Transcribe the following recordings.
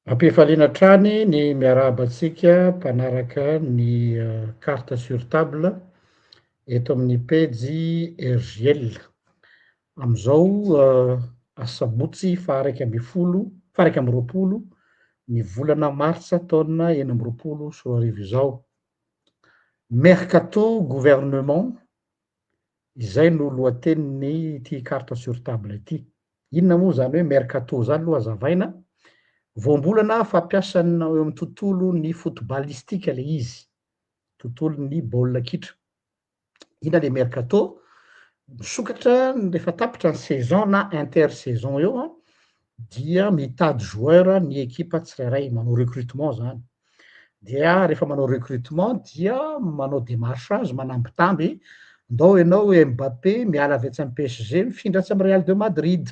Ampifaliana trany ny miarahaba antsika mpanaraka ny carte sur table eto amin'ny pejy RGL. Am'izao asabotsy faha raiky amby roapolo ny volana martsa taona enina amby roapolo sy roa arivo izao. Mercato gouvernement, izay no lohatenin'ny ity carte sur table ity. Inona moa zany hoe mercato zany aloha azavaina? Voambolana fampiasana eo amin'ny tontolon'ny footballistika le izy, tontolon'ny baolina kitra. Ina le mercato? Misokatra rehefa tapitra ny saison na intersaison eo dia mitady joueur ny ekipa tsirairay, manao recrutement zany. Dia rehefa manao recrutement dia manao démarchage, manambitamby, ndao ianao Mbappé miala avy atsy amy PSG mifindra atsy amy Real de Madrid.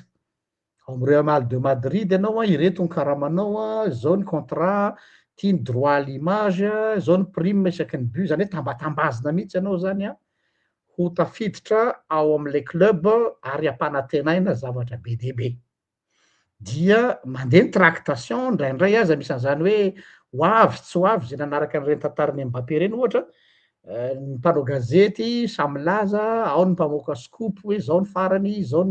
Ao amy Real de Madrid ianao ireto ny karamanao, zao ny contrat, ty ny droit à l'image, zao ny prime isaky ny but, zany hoe tambatambazina mihitsy ianao zany ho tafiditra ao am'le club ary ampanantenaina zavatra be dia be. Dia mandeha ny tractation ndraindray aza misy an'zany hoe ho avy tsy ho avy zay nanaraka an'ireny tantaran'ny Mbappé reny ohatra, ny mpanao gazety samy milaza, ao ny mpamoaka scoop hoe zao ny farany, zao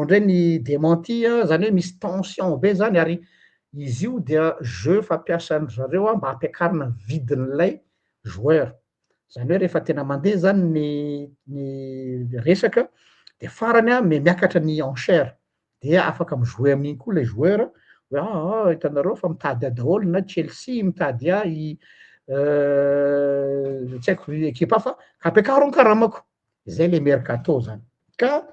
ndray ny démenti, zany hoe misy tension be zany ary izy io dia jeu fampiasan zareo mba hampiakarina ny vidin'ilay joueur. Zany hoe rehefa tena mandeha zany ny resaka de farany miakatra ny enchère dia afaka mijouer amin'iny koa le joueur hoe hitanareo fa mitady ahy daholo na Chelsea mitady ahy tsy haiko ekipa hafa ka ampiakaro ny karamako, zay le mercato zany. Ka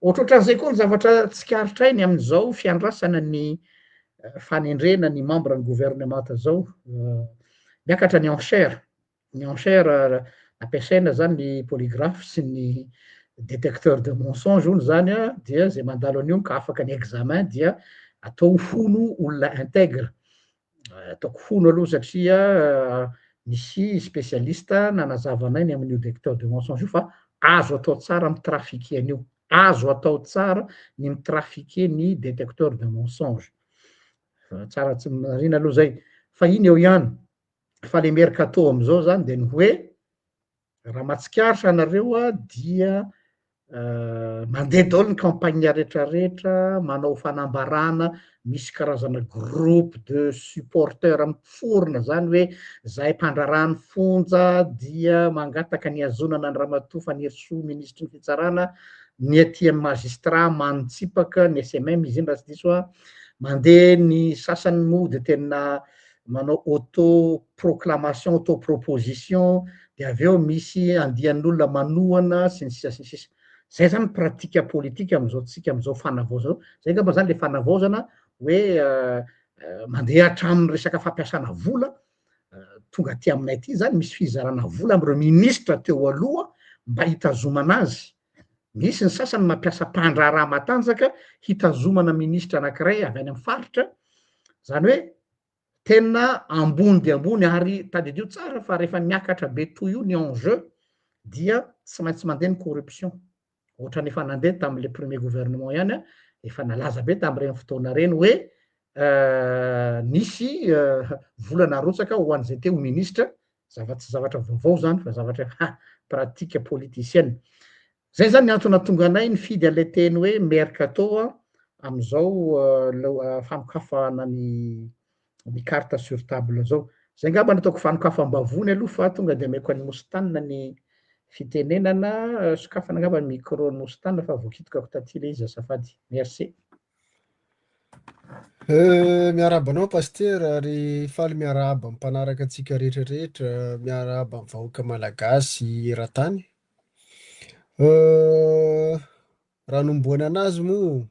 ohatrohatran'izay koa ny zavatra tsikaritray ny amin'izao fiandrasana ny fanendrena ny membre ny gouvernement zao, miakatra ny enchère. Ny enchère ampiasaina zany ny polygraphe sy ny détecteur de mensonge hono zany dia zay mandalo an'io ka afaka ny examen dia atao fono olona intègre. Ataoko fono aloha satria nisy spécialiste nanazava anay ny amin'io détecteur de mensonge io fa azo atao tsara mitrafiquer an'io, azo atao tsara ny mitrafiquer ny détecteur de mensonge. Tsara tsy marina aloha zay, fa iny eo ihany. Fa le mercato am'izao zany de ny hoe raha mahatsikaritra anareo dia mandeha daholo ny campagne rehetrarehetra, manao fanambarana, misy karazana groupe de supporteur miforona zany hoe zahay mpandraharaha ny fonja dia mangataka ny azonana ny ramatoa Fanerisoa ministry ny fitsarana, ny aty amy magistrat Magnitsipaka, ny SMM izy iny raha tsy diso mandeha ny sasany moa de tena manao autoproclamation, autoproposition, de avy eo misy andian'olona manohana sy ny sisa sy ny sisa. Zay zany pratika politika am'izao tsika am'izao fanavaozana, zay angamba zany le fanavaozana hoe mandeha hatramin'ny resaka fampiasana vola, tonga aty aminay aty zany misy fizarana vola am'ireo ministra teo aloha mba hitazomana azy. Misy ny sasany mampiasa mpandraharaha matanjaka hitazomana ministra anankiray avy any amy faritra, zany hoe tena ambony de ambony ary tadidio tsara fa rehefa miakatra be toy io ny enjeu dia tsy maintsy mandeha ny corruption. Ohatran'ny efa nandeha tam'le premier gouvernement ihany efa nalaza be tam'ireny fotoana reny hoe nisy vola narotsaka ho an'izay teo ministra, tsy zavatra vaovao zany fa zavatra pratika politicienne. Zay zany ny antony nahatonga anay nifidy an'ilay teny hoe mercato am'izao fanokafana ny carte sur table zao. Zay angamba no ataoko fanokafam-bavony aloha fa tonga de ameko an'i Mostanina ny fitenenana, sokafana angamba ny micro-n'i Mostanina fa voakitokako taty le izy azafady. Merci. Miarahaba anao pasteur ary faly miarahaba amin'ny mpanaraka antsika rehetrarehetra, miarahaba amin'ny vahoaka malagasy eran-tany. Raha nomboana anazy moa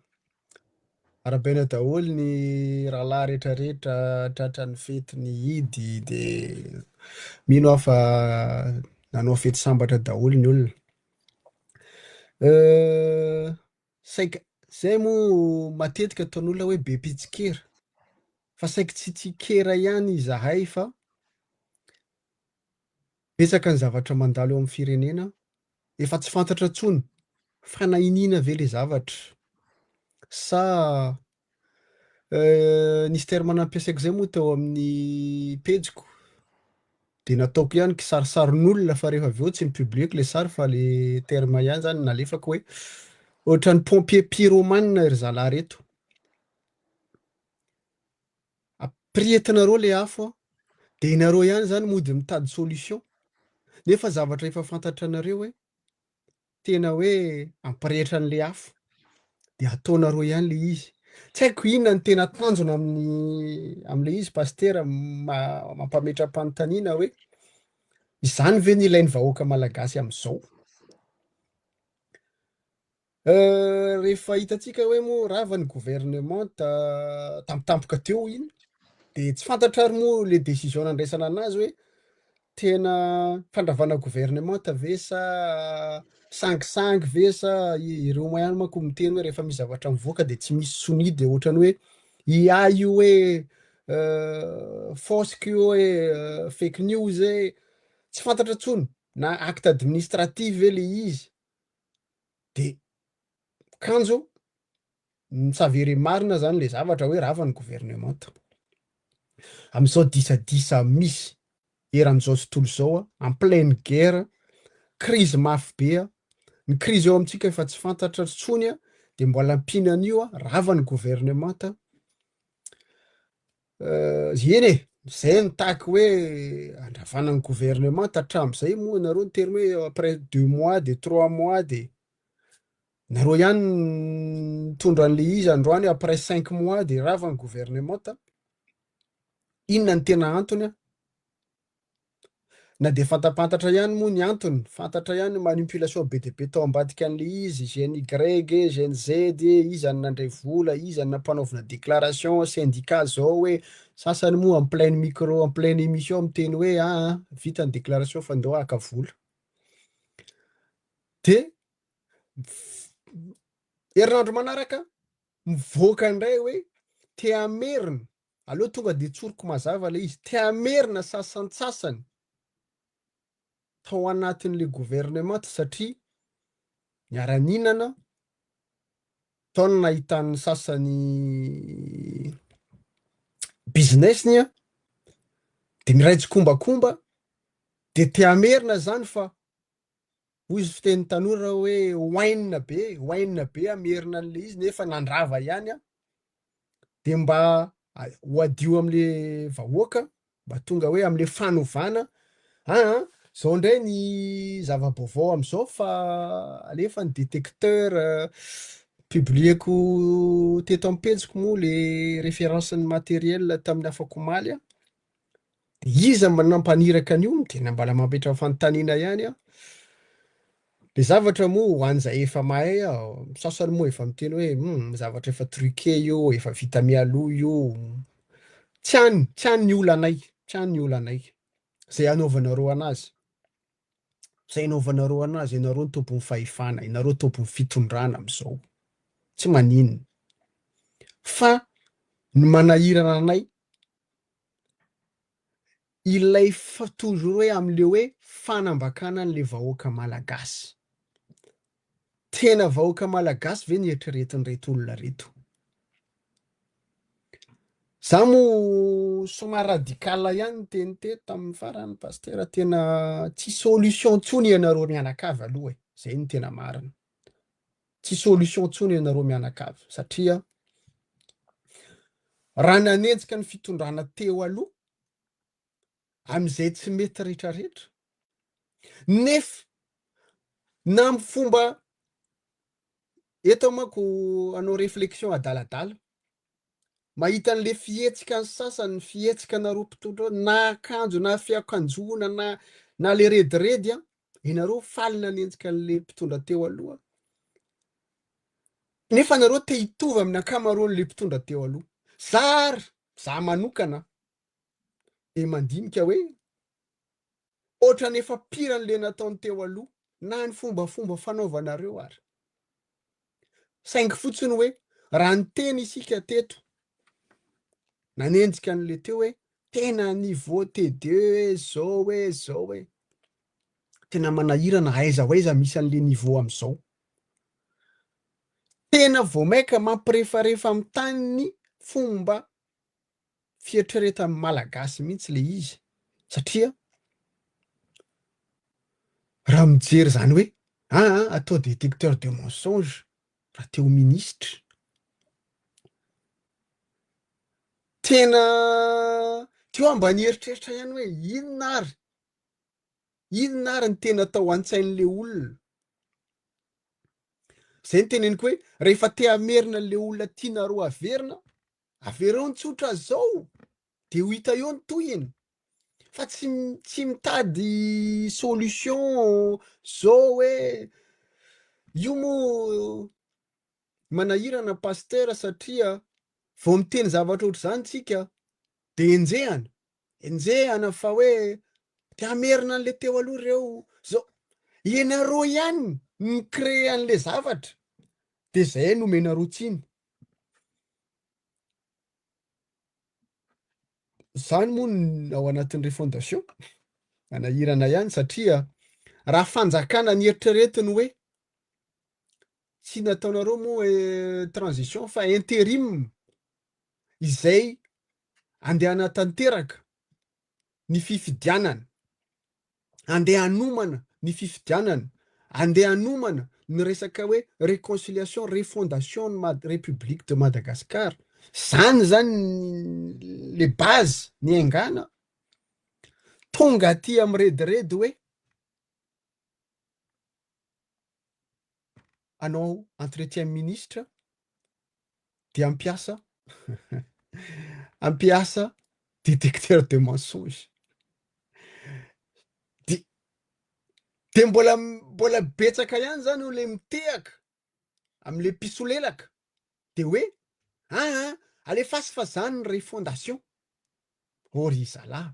arabaina daholo ny rahalahy rehetrarehetra tratran'ny fety ny idy de mino aho fa nanao fety sambatra daholo ny olona. Saika zay moa matetika ataon'olona hoe be pitsikera, fa saika tsy tsikera ihany izahay fa betsaka ny zavatra mandalo eo amin'ny firenena efa tsy fantatra intsony fa nahinina ve le zavatra sa Nisy terma nampiasaiko zay moa teo amin'ny pejiko de nataoko ihany kisarisarin'olona fa rehefa avy eo tsy nipublieko le sary fa le terma ihany zany nalefako hoe ohatran'ny pompier pyromane ry zalahy reto. Apiriatinareo le afo de inareo ihany zany mody mitady solution nefa zavatra efa fantatra anareo hoe tena hoe ampirehitra an'le afo de ataonareo ihany le izy. Tsy haiko inona ny tena tanjona am'le izy pasitera mampametram-panontaniana hoe izany ve ny ilain'ny vahoaka malagasy am'izao. Rehefa hitantsika hoe moa ravan'ny gouvernement tampotampoka teo iny de tsy fantatra ary moa le décision nandraisana anazy hoe tena fandravana gouvernement ve sa sangisangy ve sa ireo ihany manko miteny hoe rehefa misy zavatra mivoaka de tsy misy sonidy de ohatrany hoe IA io hoe fosque io hoe fake news tsy fantatra tsony na acte administratif ve le izy de kanjo s'avérer marina zany le zavatra hoe ravan'ny gouvernement. Am'izao disadisa misy eran'izao tontolo zao en pleine guerre, crise mafy be ny crise eo amintsika efa tsy fantatra tsony de mbola ampinan'io ravan'ny gouvernement. Eny zay nitaky hoe andravanan'ny gouvernement hatram'izay moa nareo nitermy hoe après 2 mois de 3 mois de nareo ihany mitondra an'le izy androany après 5 mois de ravan'ny gouvernement. Inona ny tena antony na de fantapantatra ihany moa ny antony, fantatra ihany manipulation be de be tao ambadika an'le izy GNY GNZ izany nandray vola izany nampanaovina déclaration syndicat zao hoe sasany moa en pleine micro en pleine émission miteny hoe vita ny déclaration fa andao haka vola de herinandro manaraka mivoaka indray hoe te hamerina aloha tonga de tsoroko mazava le izy te hamerina sasantsasany tao anatin'le gouvernement satria miara-ninana tao no nahitan'ny sasany businessny de miraitsi-kombakomba de te hamerina zany fa hoy izy fiteny tanora hoe oainina be amerina an'le izy nefa nandrava ihany de mba hoadio am'le vahoaka mba tonga hoe am'le fanovana zao ndray ny zava-baovao am'izao fa alefa ny détecteur publieko teto am-pejiko moa le référencen'ny materiel tamin'ny afako omaly de iza mba nampaniraka an'io tena mbala mampetra fanontaniana ihany le zavatra moa ho an'izay efa mahay sasany moa efa miteny hoe zavatra efa truqué io efa vita mialoha io tsy hany ny olanay zay anaovanareo anazy ianareo ny tompon'ny fahefana ianareo tompon'ny fitondrana am'izao tsy maninona fa ny manahirana anay ilay toujours hoe am'le hoe fanambakana an'le vahoaka malagasy tena vahoaka malagasy ve ny eritreretin'reto olona reto. Za moa somary radikala ihany ny teny teto tamin'ny farany pasitera tena tsy solution ntsony ianareo mianakavy aloha zay ny tena marina tsy solution ntsony ianareo mianakavy satria raha nanenjika ny fitondrana teo aloha am'izay tsy mety rehetrarehetra nefa na amin'ny fomba eto manko anao réflexion adaladala mahita an'le fihetsika ny sasany fihetsika nareo mpitondra na akanjo na fiakanjoana na le rediredy ianareo faly nanenjika an'le mpitondra teo aloha nefa nareo te hitovy amin'ny ankamaroan'le mpitondra teo aloha za manokana de mandinika hoe ohatran'efa piran'le nataony teo aloha na ny fombafomba fanaovanareo ary saingy fotsiny hoe raha ny teny isika teto nanenjika an'le teo hoe tena niveau T2 zao tena manahirana aiza ho aiza misy an'le niveau am'izao tena vao maika mampirefarefa amin'ny tany fomba fieritreretan'ny malagasy mihitsy le izy satria raha mijery zany hoe atao détecteur de mensonge raha teo ministra tena teo ambany heritreritra ihany hoe inona ary ny tena atao an-tsain'le olona zay ny teneniko hoe rehefa te hamerina le olona tianareo avereo ny tsotra zao de ho hita eo ny tohiny fa tsy mitady solution zao hoe io moa manahirana pasteur satria vao miteny zavatra ohatr' zany tsika de enjehana fa hoe te hamerina an'le teo aloha reo zao ianareo ihany ny créer an'le zavatra de zay nomenareo tsiny zany moa ao anatin'ire fondation anahirana ihany satria raha fanjakana ny eritreretiny hoe tsy nataonareo moa transition fa intérim izay andeha tanteraka ny fifidianana andeha hanomana ny fifidianana andeha hanomana ny resaka hoe réconciliation refondation république de Madagascar zany le base ny aingana tonga aty amirediredy hoe anao entretien ministre de ampiasa détecteur de mensonge de mbola betsaka ihany zany ho le mitehaka am'le pisolelaka de hoe alefasy fa zany ny refondation ry zalahy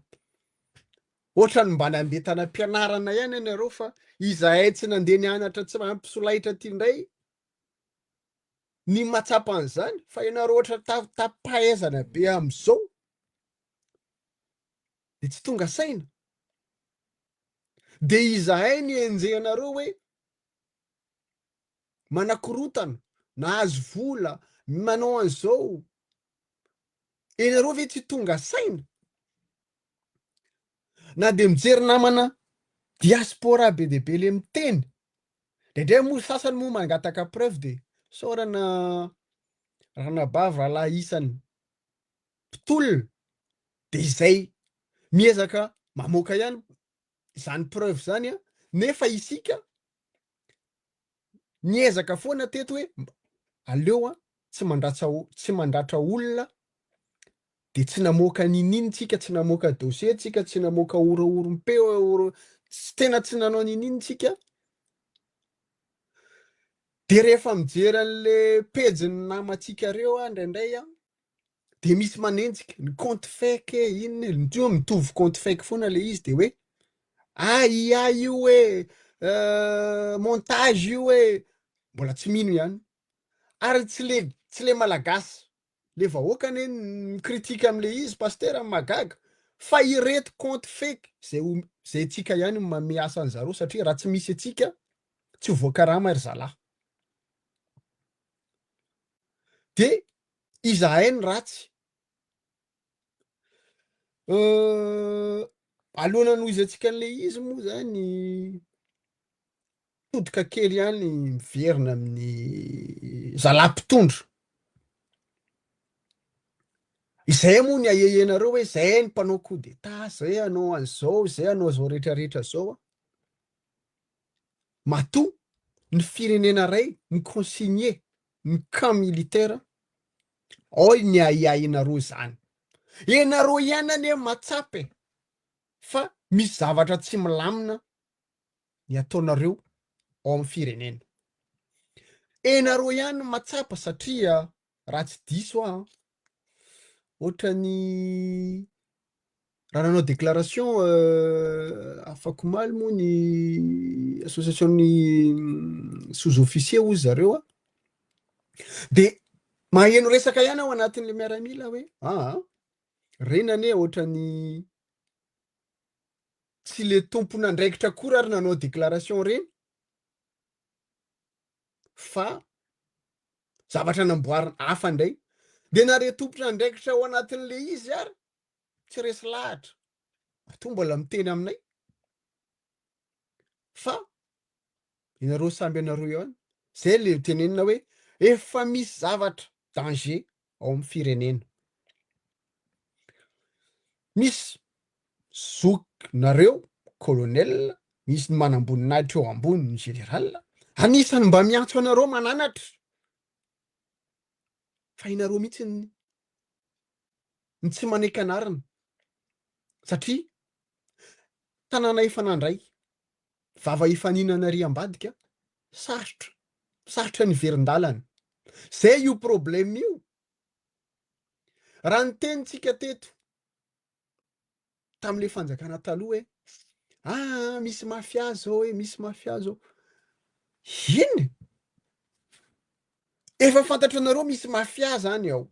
ohatrany mba nambetana ampianarana ihany ianareo fa izahay tsy nandeha nianatra tsy mampisolaitra ty ndray ny matsapa an'izany fa ianareo ohatra tapaezana be am'izao de tsy tonga saina de izahay ny enjehanareo hoe manakorotana nahazo vola manao an'izao ianareo ve tsy tonga saina na de mijery namana diaspora be de be le miteny ndray moa sasany moa mangataka preuve de saorana ranabavy rahalahy isany mpitolona de izay miezaka mamoaka ihany zany preuve zany nefa isika niezaka foana teto hoe aleo tsy mandratra olona de tsy namoaka nininy tsika tsy namoaka dossier tsika tsy namoaka orompeo tsy tena tsy nanao nininy tsika de rehefa mijery an'le pejiny namatsika reo ndraindray de misy manenjika ny compte fake inona mitovy compte fake foana le izy de hoe ia io hoe montage io hoe mbola tsy mino ihany ary tsy le malagasy le vahoaka ane mikritika am'le izy pasteur amy magaga fa ireto compte fake zay tsika ihany mamiasa an'zareo satria raha tsy misy atsika tsy voakarama ry zalahy de izahay ny ratsy aloana noho izy atsika an'le izy moa zany todika kely ihany miverina amin'ny zalampitondro izay moa ny ahehenareo hoe zay ny mpanao coup d'état zay anao an'izao zay anao zao rehetrarehetra zao matoa ny firenena ray ny consigne ny camp militaire ao ny aiainareo zany ianareo ihany ane matsapy fa misy zavatra tsy milamina ny ataonareo ao amin'ny firenena ianareo ihany matsapa satria raha tsy diso ohatrany raha nanao déclaration afako maly moa ny association'ny sous-officier ozy zareo de maheno resaka ihany ao anatin'le miaramila hoe renane ohatrany tsy le tompona andraikitra koa ary nanao déclaration reny fa zavatra namboarina hafa ndray de nare tompotra andraikitra ao anatin'le izy ary tsy resy lahatra to mbola miteny aminay fa inareo samby anareo ihany zay le tenenina hoe efa misy zavatra danger ao amin'ny firenena misy zokinareo colonel misy ny manamboninahitra eo ambony ny général anisany mba miantso anareo mananatra fa inareo mihitsy ny tsy manaiky anarana satria tanàna efa nandray vava ifaninana ary ambadika sarotra ny verin-dalana zay io problème io raha ny tenintsika teto tam'le fanjakana taloha hoe misy mafia zao misy mafia zao iny efa fantatra anareo misy mafia zany ao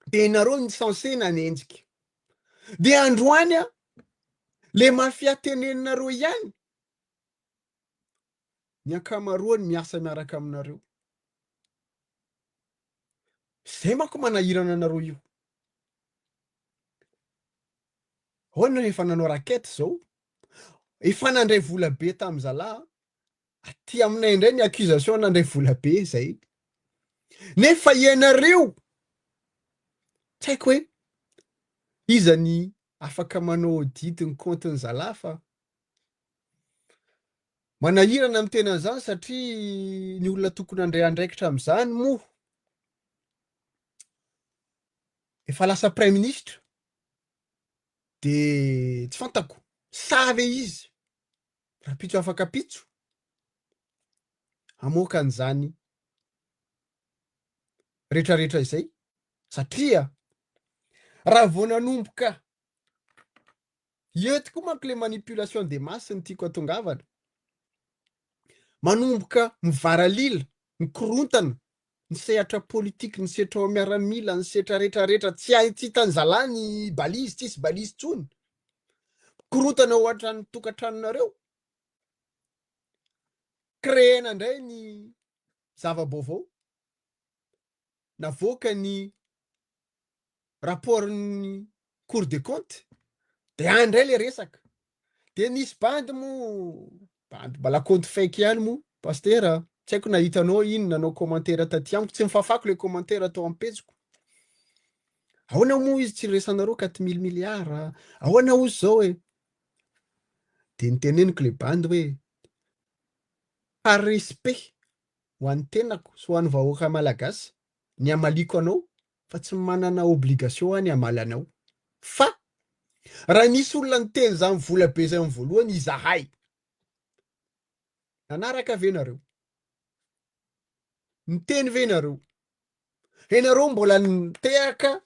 de nareo ny censé nanenjika de androany le mafia teneninareo ihany ny ankamaroany miasa miaraka aminareo zay manko manahirana anareo io hoana efa nanao rakety zao efa nandray vola be tamy zalahy aty aminay indray ny accusation nandray vola be zay nefa ianareo tsy haiko hoe izany afaka manao audit ny compte-ny zalahy fa manahirana amin'ny tena zany satria ny olona tokony andray andraikitra am'izany moa efa lasa prime ministre de tsy fantako savy izy raha pitso afaka pitso amoaka an'izany rehetrarehetra izay satria raha vao nanomboka ety koa manko le manipulation de masse ny tiako atongavana manomboka mivaralila mikorontana ny sehatra politika ny sehatra ao miaramila ny sehatra rehetrarehetra tsy hitany zalahy ny balizy tsisy balizy tsony korontana ho atrany tokantranonareo créena indray ny zava-baovao navoaka ny rapportny cour des comptes de andray le resaka de nisy bandy mo bandy mbala compte fake ihany mo pastera tsy haiko nahitanao ino nanao commentaire taty amiko tsy mifafako le commentaire atao ampetsiko ahoana moa izy tsy resanareo 4 000 milliards ahoana ozy zao de niteneniko le bandy hoe par respect ho an'ny tenako so ho an'ny vahoaka malagasy ny amaliko anao fa tsy manana obligation any amaly anao fa raha nisy olona ny teny zany vola be zay amin'ny voalohany izahay nanaraka venareo niteny venareo enareo mbola nitehaka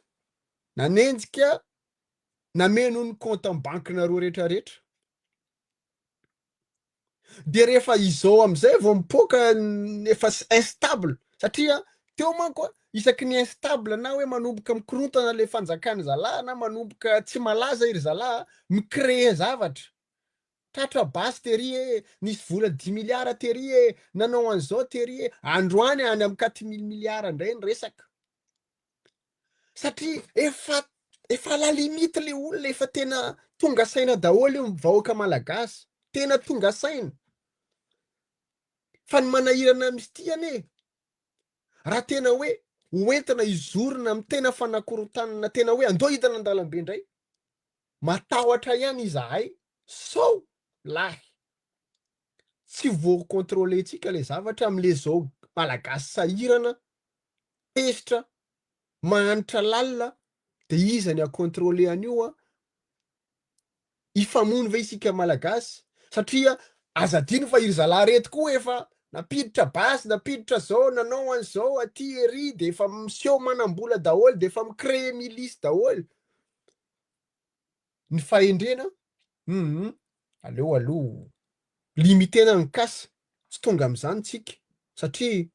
nanenjika nameno ny compte amin'ny bankinareo rehetrarehetra de rehefa izao am'izay vao mipoaka efa instable satria teo manko isaky ny instable na hoe manomboka mikorontana le fanjakany zalahy na manomboka tsy malaza iry zalahy micrée zavatra tratra basy tery nisy vola 10 milliards tery nanao an'izao tery androany any amin'ny 4 000 milliards indray ny resaka satria efa la limite le olona efa tena tonga saina daholo io vahoaka malagasy tena tonga saina fa ny manahirana mistiany raha tena hoe hoentina izorina amin'ny tena fanakorotanana tena hoe andao hitana an-dalambe indray matahotra ihany izahay sao lahy tsy vo contrôletsika le zavatra am'le zao malagasy sahirana pesitra mahanitra lalina de izany akontrôle an'io ifamony ve isika malagasy satria azadino fa iry zalahy rety koa efa napiditra basy napiditra zao nanao an'izao aty ery de efa miseho manam-bola daholo de efa micrée milice daholo ny fahendrena aleo aloha limitena ny kasa tsy tonga am'izany tsika satria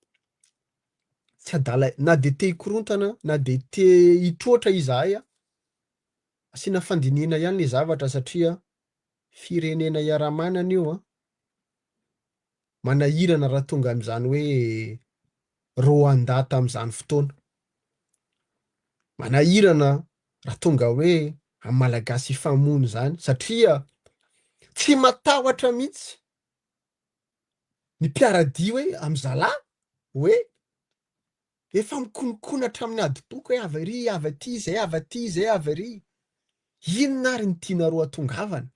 tsy adala na de te hikorontana na de te hitroatra izahay asiana fandinina ihany le zavatra satria firenena iaramanana io manahirana raha tonga am'izany hoe Rwanda tam'izany fotoana manahirana raha tonga hoe amin'ny malagasy ifamono zany satria tsy matahotra mihitsy ny mpiaradia hoe am'zalahy hoe efa mikonokona hatramin'ny adi-poko hoe avy ary avy aty zay avy aty zay avy ary. Inona ary ny tianareo atongavana?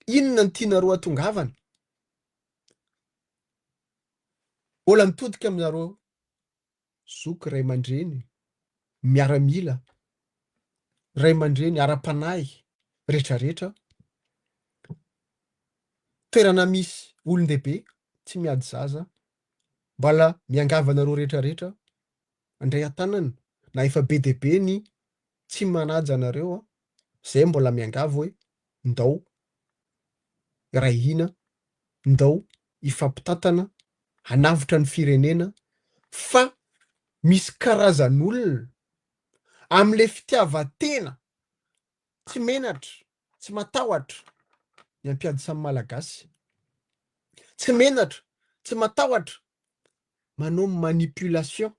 Inona ny tianareo atongavana? Mbola mitodika aminareo zoky ray aman-dreny, miaramila, ray aman-dreny, ara-panahy rehetrarehetra. Toerana misy olon-dehibe tsy miady zaza, mbala miangavanareo rehetrarehetra andray an-tanana na efa be dia be ny tsy manaja anareo zay mbola miangava hoe ndao rahina, ndao ifampitantana hanavitra ny firenena. Fa misy karazan'olona am'le fitiavan-tena tsy menatra, tsy matahotra ny ampiady samy malagasy, tsy menatra, tsy matahotra manao manipulation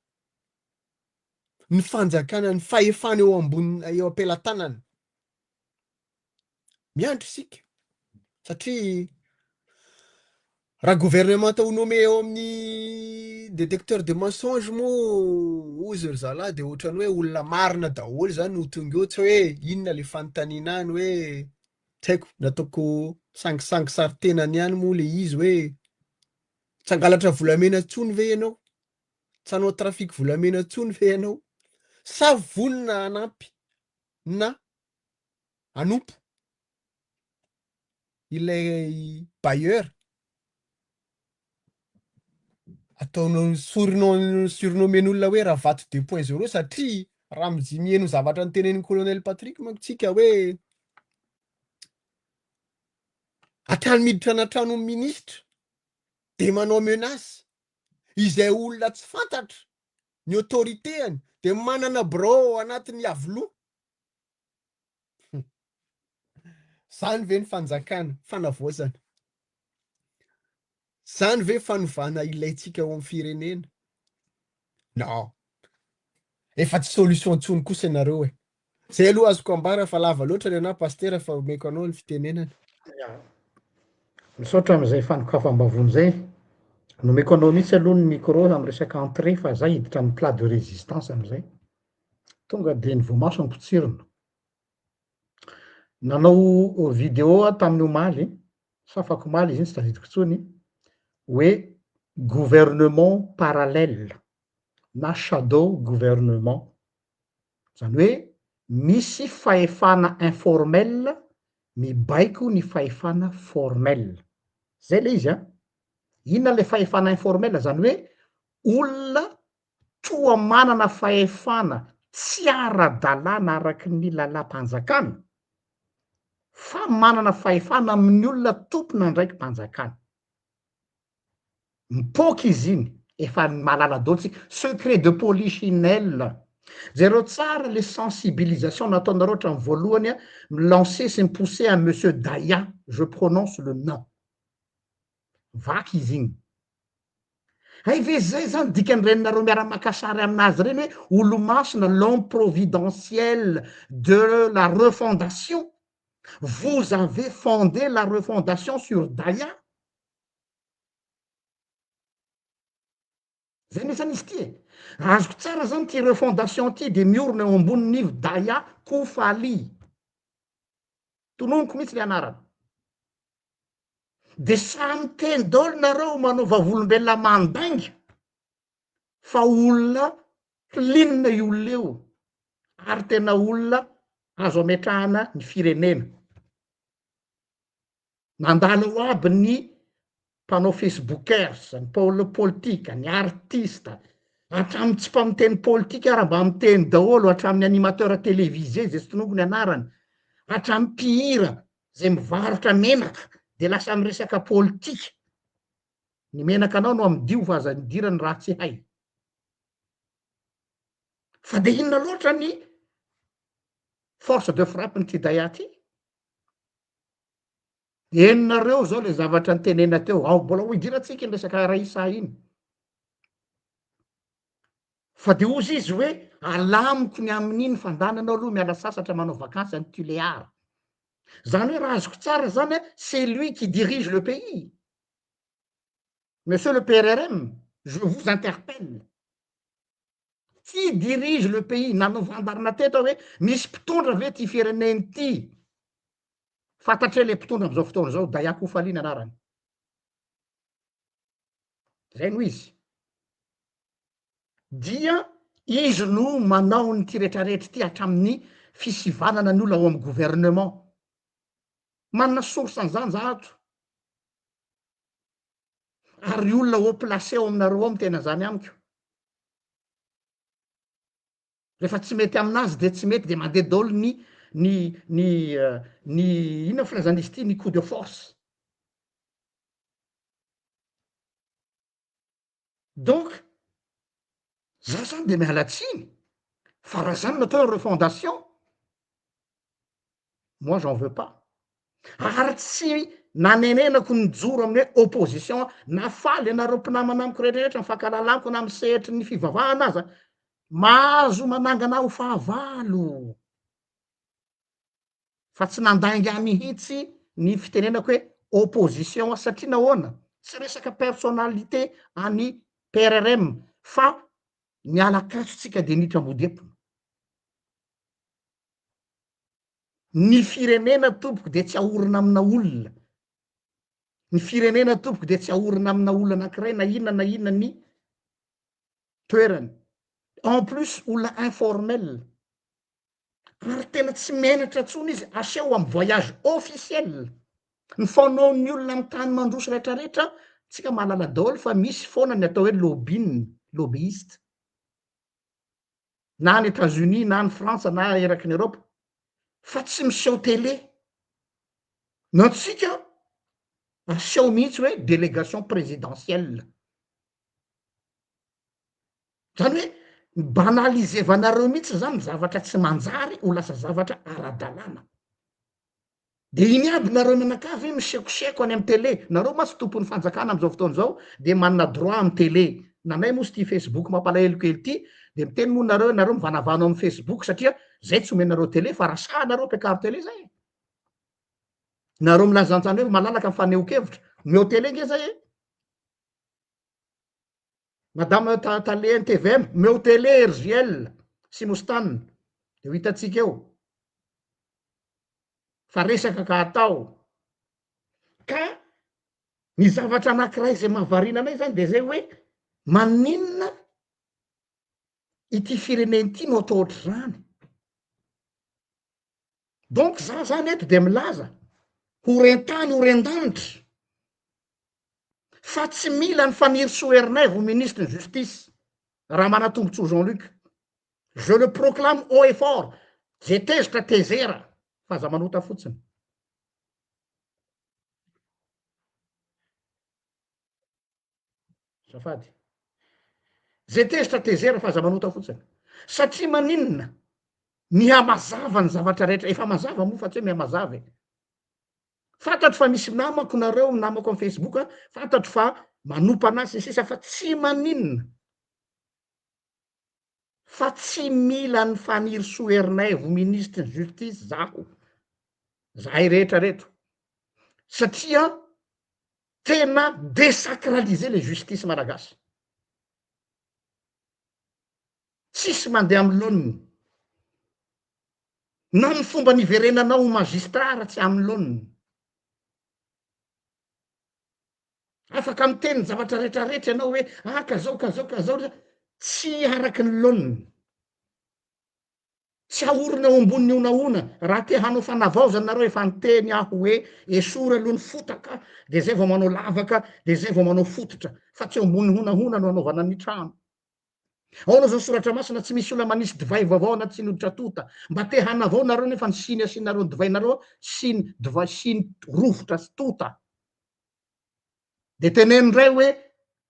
ny fanjakana, ny fahefana eo ambony eo ampelantanana. Miandry isika satria raha gouvernement tao nome eo amin'ny détecteur de mensonge moa ozy ry zalahy de ohatrany hoe olona marina daholo zany no tonga eo, tsy hoe inona le fanontaniana any hoe tsy haiko nataoko sangisangy sary tenany ihany moa le izy hoe tsy angalatra volamena intsony ve ianao, tsy hanao trafiky volamena intsony ve ianao, sa vonona hanampy na hanompo ilay bailleur ataonao surnomen'olona hoe Ravato 2.0 satria raha mihaino zavatra ny tenenin'ny colonel Patrick manko tsika hoe hatrany miditra anatrano ministra de manao menace izay olona tsy fantatra ny autoriteany de manana birao anatin'ny avoloa. Zany ve ny fanjakana fanavoazana? Zany ve fanovana ilaitsika ao amin'ny firenena? Non. Efa tsy solution intsony kosa ianareo e. Zay aloha azoko ambara fa lava loatra ny anahy pasteur fa omeko anao ny fitenenana. Misaotra am'izay fanokafam-bavony zay. Nomeko anao mihitsy aloha ny micro amy resaka entrée fa zay hiditra amy plat de résistance am'izay. Tonga de ny voamaso ny potsirina. Nanao vidéo tamin'ny omaly, safako omaly izy iny tsy tadidiko intsony, hoe gouvernement parallèle na shadow gouvernement. Zany hoe misy fahefana informel mibaiko ny fahefana formel. Zay le izy a. Inona le fahefana informel? Zany hoe olona toa manana fahefana tsy ara-dalàna araky ny lalam-panjakana fa manana fahefana amin'ny olona tompona ndraiky mpanjakana. Mipoky izy iny, efa malala daholo tsika, secret de polichinelle. Zereo tsara le sensibilisation nataonareo hatraminy voalohany a, milancer sy mipousser à monsieur Daya, je prononce le nom. Vaky izy igny. Hay ve zay zany dikany reninareo miara-maka sary aminazy reny hoe olo-masina, l'homme providentiel de la refondation. Vous avez fondé la refondation sur Daya. Zay nisany izy ty e. Azoko tsara zany ty refondation ty de miorona eo ambonin'ivy Daya Koufali. Tononoko mihitsy le anarany. De samy teny daholo nareo manova volombelona mandainga fa olona linina io olona io ary tena olona azo ametrahana ny firenena. Nandalo ao aby ny mpanao facebookers, ny politika, ny artista, hatramin'ny tsy mpa miteny politika ary mba miteny daholo, hatramin'ny animateur télévisé zay tsy tononoko ny anarany, hatramin'ny mpihira zay mivarotra menaka de lasa miresaka politika. Ny menaka anao no amidio fa aza nidirany raha tsy hay. Fa de inona loatra ny force de frappe ny ty Daya ty? Henonareo zao le zavatra nitenena teo, ao mbola ho idiratsika ny resaka Raisa iny. Fa de ozy izy hoe alamiko ny amin'iny fandananao aloha miala sasatra manao vakansy any Tuléar. Zany hoe raha azoko tsara zany c'est lui qui dirige le pays. Monsieur le PRRM, je vous interpelle. Qui dirige le pays? Nanao vandarina teto hoe misy mpitondra ve ty fireneny ty? Fantatre le mpitondra am'izao fotoana zao Daia Koufali anarany. Zay no izy. Dia izy no manao ny ty rehetrarehetra ty hatramin'ny fisivanana ny olona ao amin'ny gouvernement. Manana source an'izany zahato. Ary olona haut placé ao aminareo ao mitena zany amiko. Rehefa tsy mety aminazy de tsy mety de mandeha daholo ny inona filazana izy ty, ny coup de force. Donc za zany de miala tsiny fa raha zany natao refondation, moi j'en veux pas. Ary tsy nanenenako nijoro amin'ny hoe opposition, nafaly anareo mpinamana amiko rehetrarehetra mifakalalako na misehitry ny fivavahana aza, mahazo manangana ho fahavalo. Fa tsy nandainga mihitsy ny fitenenako hoe opposition satria nahoana? Tsy resaka personnalité any PRRM fa miala kasotsika de nitra modempo. Ny firenena tompoko de tsy ahorona amina olona. Ny firenena tompoko de tsy ahorona amina olona anankiray na inona ny toerany. En plus olona informel. Ary tena tsy menatra tsony izy aseho amy voyage officiel. Ny fanaon'ny olona amy tany mandroso rehetrarehetra, tsika mahalala daholo fa misy foana ny atao hoe lobbyiste. Na any États-Unis, na any Frantsa, na eraky ny Europe. Fa tsy miseho télé. Na tsika aseho mihitsy hoe délégation présidentielle. Zany hoe banalisevanareo mihitsy zany zavatra tsy manjary ho lasa zavatra ara-dalàna. De iny aby nareo menakavy misekoseko any amy télé. Nareo masy tompon'ny fanjakana am'izao fotoana zao de manana droit amy télé. Nanay moa ty Facebook mampalahelo kely ty, de miteny moa nareo mivanavana amy Facebook satria zay tsy omenareo télé fa rasanareo mpikaro télé zay. Nareo milaza antsany hoe malalaky amy faneho-kevitra, meo télé nge zay e. Madame Tale NTVM, meo télé RGL, sy Mostane, de ho hitatsika eo. Fa resaka ka atao. Ka ny zavatra anankiray zay mahavarina anay zany de zay hoe maninona ity fireneny ity no atao ohatr'izany. Donc za zany eto de milaza horen-tany horen-danitra fa tsy mila ny Faniry Soernay ho ministre de justice raha manatombotso Jean-Luc. Je le proclame haut et fort. Je tezitra tezera fa za manota fotsiny. Zafady. Je tezitra tezera fa za manota fotsiny. Satria maninona? Miha mazava ny zavatra rehetra, efa mazava moa fa tsy hoe miha mazava e. Fantatro fa misy namako nareo, namako amy Facebook, fantatro fa manompa anazy sisa fa tsy maninona. Fa tsy mila ny Faniry Soernay ho ministre de justice zaho. Zahay rehetra reto. Satria tena désacraliser le justice malagasy. Tsisy mandeha amy laoniny. Na ny fomba niverenanao ho magistrat raha tsy amy laoniny. Afaka miteny zavatra rehetrarehetra ianao hoe kazao, tsy araky ny laoniny. Tsy ahorona ao ambony onaona, raha te hanao fanavaozana nareo efa niteny aho hoe esory aloha ny fotaka, de zay vao manao lavaka, de zay vao manao fototra, fa tsy eo ambony honahona no anaovana ny trano. Ao na zao soratra masina tsy misy olona manisy divay vaovao na tsy noditra tota. Mba te hanavao nareo nefa ny siny asianareo ny divainareo, siny rovotra sy tota. De tenenindray hoe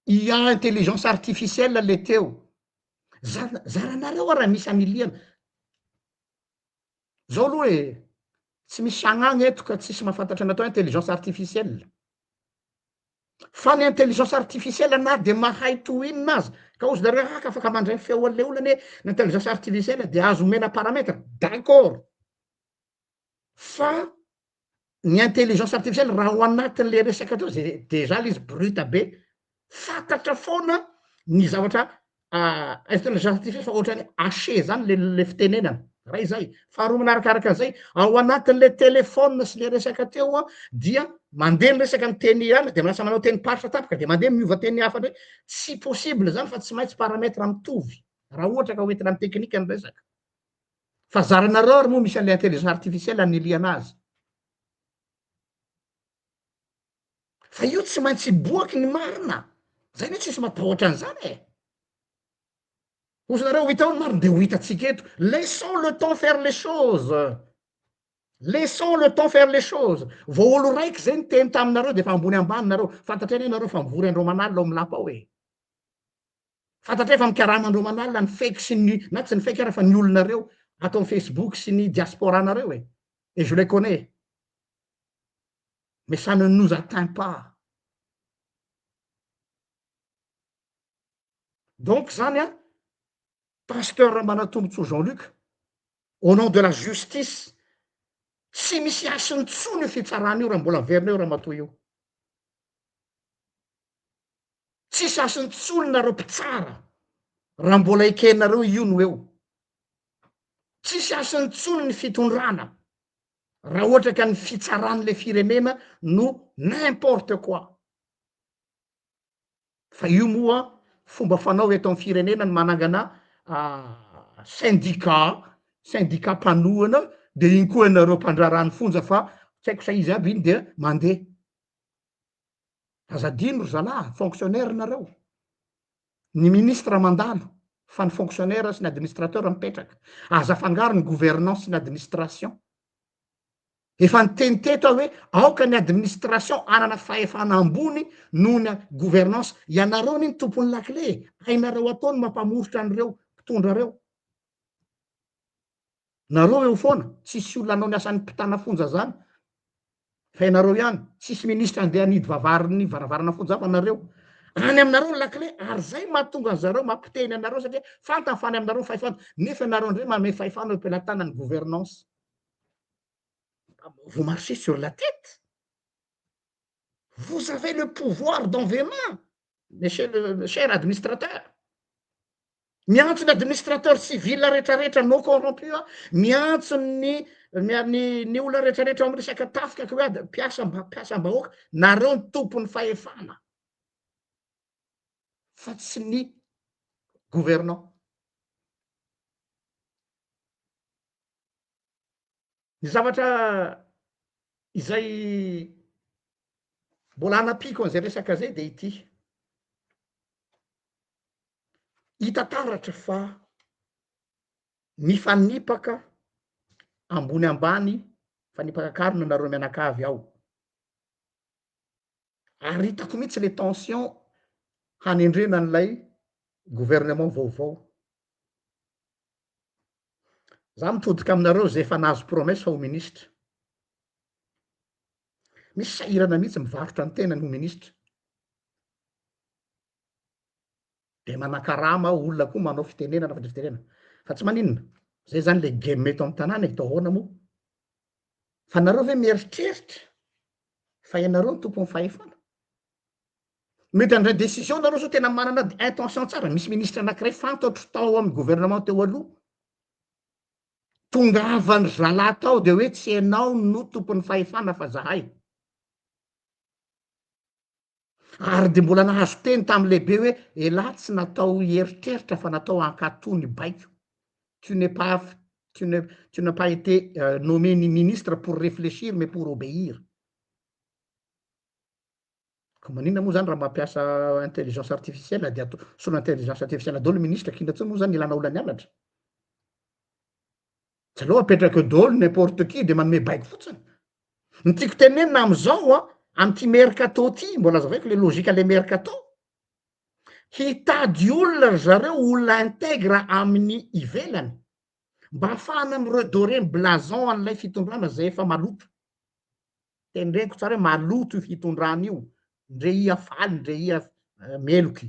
IA intelligence artificielle le teo. Zaranareo raha misy aniliana. Zao aloha e, tsy misy agnagny eto ka tsisy mahafantatra natao intelligence artificielle. fa ny intelligence artificielle na de mahay tohinina azy ka ozy dareo haka afaka mandray feo an'le olany hoe l'intelligence artificielle de azo mena parametre d'accord fa ny intelligence artificielle raha ao anatin'le resaka atao zay deja le izy bruta be fantatra foana ny zavatra intelligence artificielle fa ohatrany hache zany le fitenenana raha izay faharoa manarakaraka zay ao anatin'le telefona sy le resaka teo a dia mandeha ny resaka ny teny ana de lasa manao teny paritra tapaka de mandeha miova teny hafa hoe tsy possible zany fa tsy maintsy parametre mitovy raha ohatra ka hoentina ny teknika ny resaka fa zaranareo ary moa misy an'le intelligence artificielle aniliana azy fa io tsy maintsy boaky ny marina zay ny tsisy matahotra an'izany e ozy nareo ho hitao ny marina de ho hitatsika eto laissons le temps faire les choses laissons le temps faire les choses vo olo raiky zay ny teny taminareo de fa ambony ambany nareo fantatreny nareo fa mivory andro manalina ao milapa hoe fantatray fa mikaramandro manalina ny fake sy ny na tsy ny fake ara fa ny olonareo atao Facebook sy ny diasporanareo e et je les connais mais ça ne nous atteint pas donc zany a pasteur Manatombotso Jean-Luc au nom de la justice tsy misy asiny tsony io fitsarana io raha mbola verina eo raha matoa io tsisy asiny tsony nareo mpitsara raha mbola ekenareo io no eo tsisy asiny tsony ny fitondrana raha ohatra ka ny fitsaran'le firenena no n'importe quoi fa io moa fomba fanao eto amin'ny firenena ny manangana syndicat mpanohana de iny koa nareo mpandrarany fonja fa tsy haiko sa izy aby iny de mandeha azadino ry zalahy fonctionnaire nareo ny ministre mandalo fa ny fonctionnaire sy ny administrateur mipetraka aza afangaro ny gouvernance sy ny administration efa nyteny teto hoe aoka ny administration anana fahefana ambony noho ny gouvernance ianareo ny tompony lakile hainareo ataony mampamorotra an'ireo mpitondra reo nareo eo foana tsisy olona anao ny asan'ny mpitana fonja zany fa ianareo ihany tsisy ministra andeha anidy vavariny varavarana fonja fa nareo any aminareo ny lakile ary zay mahatonga an'zareo mampiteny anareo satria fantany fany aminareo fahefana nefa ianareo ndray manome fahefana ampelatana ny gouvernance vous marchez sur la tête vous avez le pouvoir dans vos mains monsieur le cher administrateur miantso ny administrateur civil rehetrarehetra no corrompu a miantso ny olona rehetrarehetra amy resaka tafika ka hoe ady mpiasam-bahoaka nareo ny tompony fahefana fa tsy ny gouvernant ny zavatra izay mbola anapiko an'izay resaka zay de ity hita taratra fa mifanipaka ambony ambany fanipakakarona nareo mianakavy ao ary hitako mihitsy le tension hanendrena an'ilay gouvernement vaovao za mitodika aminareo zay efa nahazo promesse fa ho ministra misy sahirana mihitsy mivarotra ny tena ny ho ministra de manakarama olona koa manao fitenenana fa fitenenana fa tsy maninona zay zany le game meto amy tanàna e tahoana moa fa nareo ve mieritreritra fa ianareo ny tompony fahefana mety andray décision nareo zao tena manana intention tsara misy ministra anankiray fantatro tao amy gouvernement teo aloha tonga avany zala tao de hoe tsy ianao no tompony fahefana fa zahay ary de mbola nahazo teny tam'lehibe hoe elahy tsy natao hieritreritra fa natao ankatony baiko tu n'as pas été nommé ni ministre pour réfléchir mais pour obéir ko maninona moa zany raha mampiasa intelligence artificielle de atao solo intelligence artificielle daholo ministre kindratsy moa zany ilana olany alatra tsy aloha apetraka daholo n'importe qui de manome baiko fotsiny ny tiako tenenina am'izao a am'ty mercato ty mbola azavaiko le logika le mercato hitady olona ry zareo olona intègre amin'ny ivelany mba hafahana miredore blason an'ilay fitondrana zay efa maloto tenyreko tsara hoe maloto io fitondrana io ndre ia faly ndre ia meloky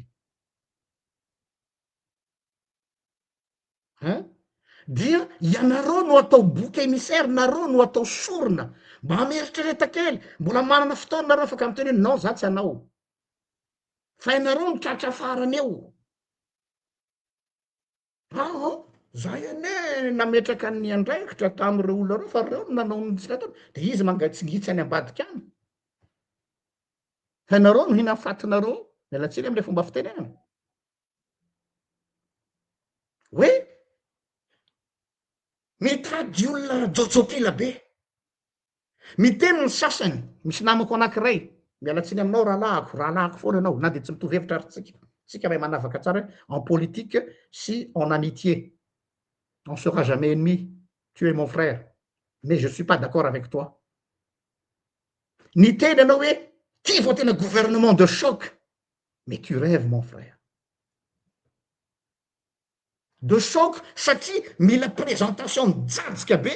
dia ianareo no atao boky émissaire nareo no atao sorona mba ameritrereta kely mbola manana fotoana nareo afaka miteny hoe non za tsy anao fa ianareo mitratra farany eo za ane nametraka ny andraikitra tamin'ireo olona reo fa reo no nanao nitsirataony de izy mangatsingitsy any ambadika any fa ianareo no hina fatinareo mialatsiny am'le fomba fitenenana hoe mitady olona jotsopila be miteny ny sasany misy namako anankiray mialatsiny aminao rahalahako foana anao na de tsy mitovy hevitra ary tsika mahay manavaka tsara hoe en politique sy en amitié on sera jamais ennemi tu es mon frère mais je suis pas d'accord avec toi ny teny anao hoe ty vao tena gouvernement de choc mais tu rêves mon frère de choc satria mila présentation mijajika be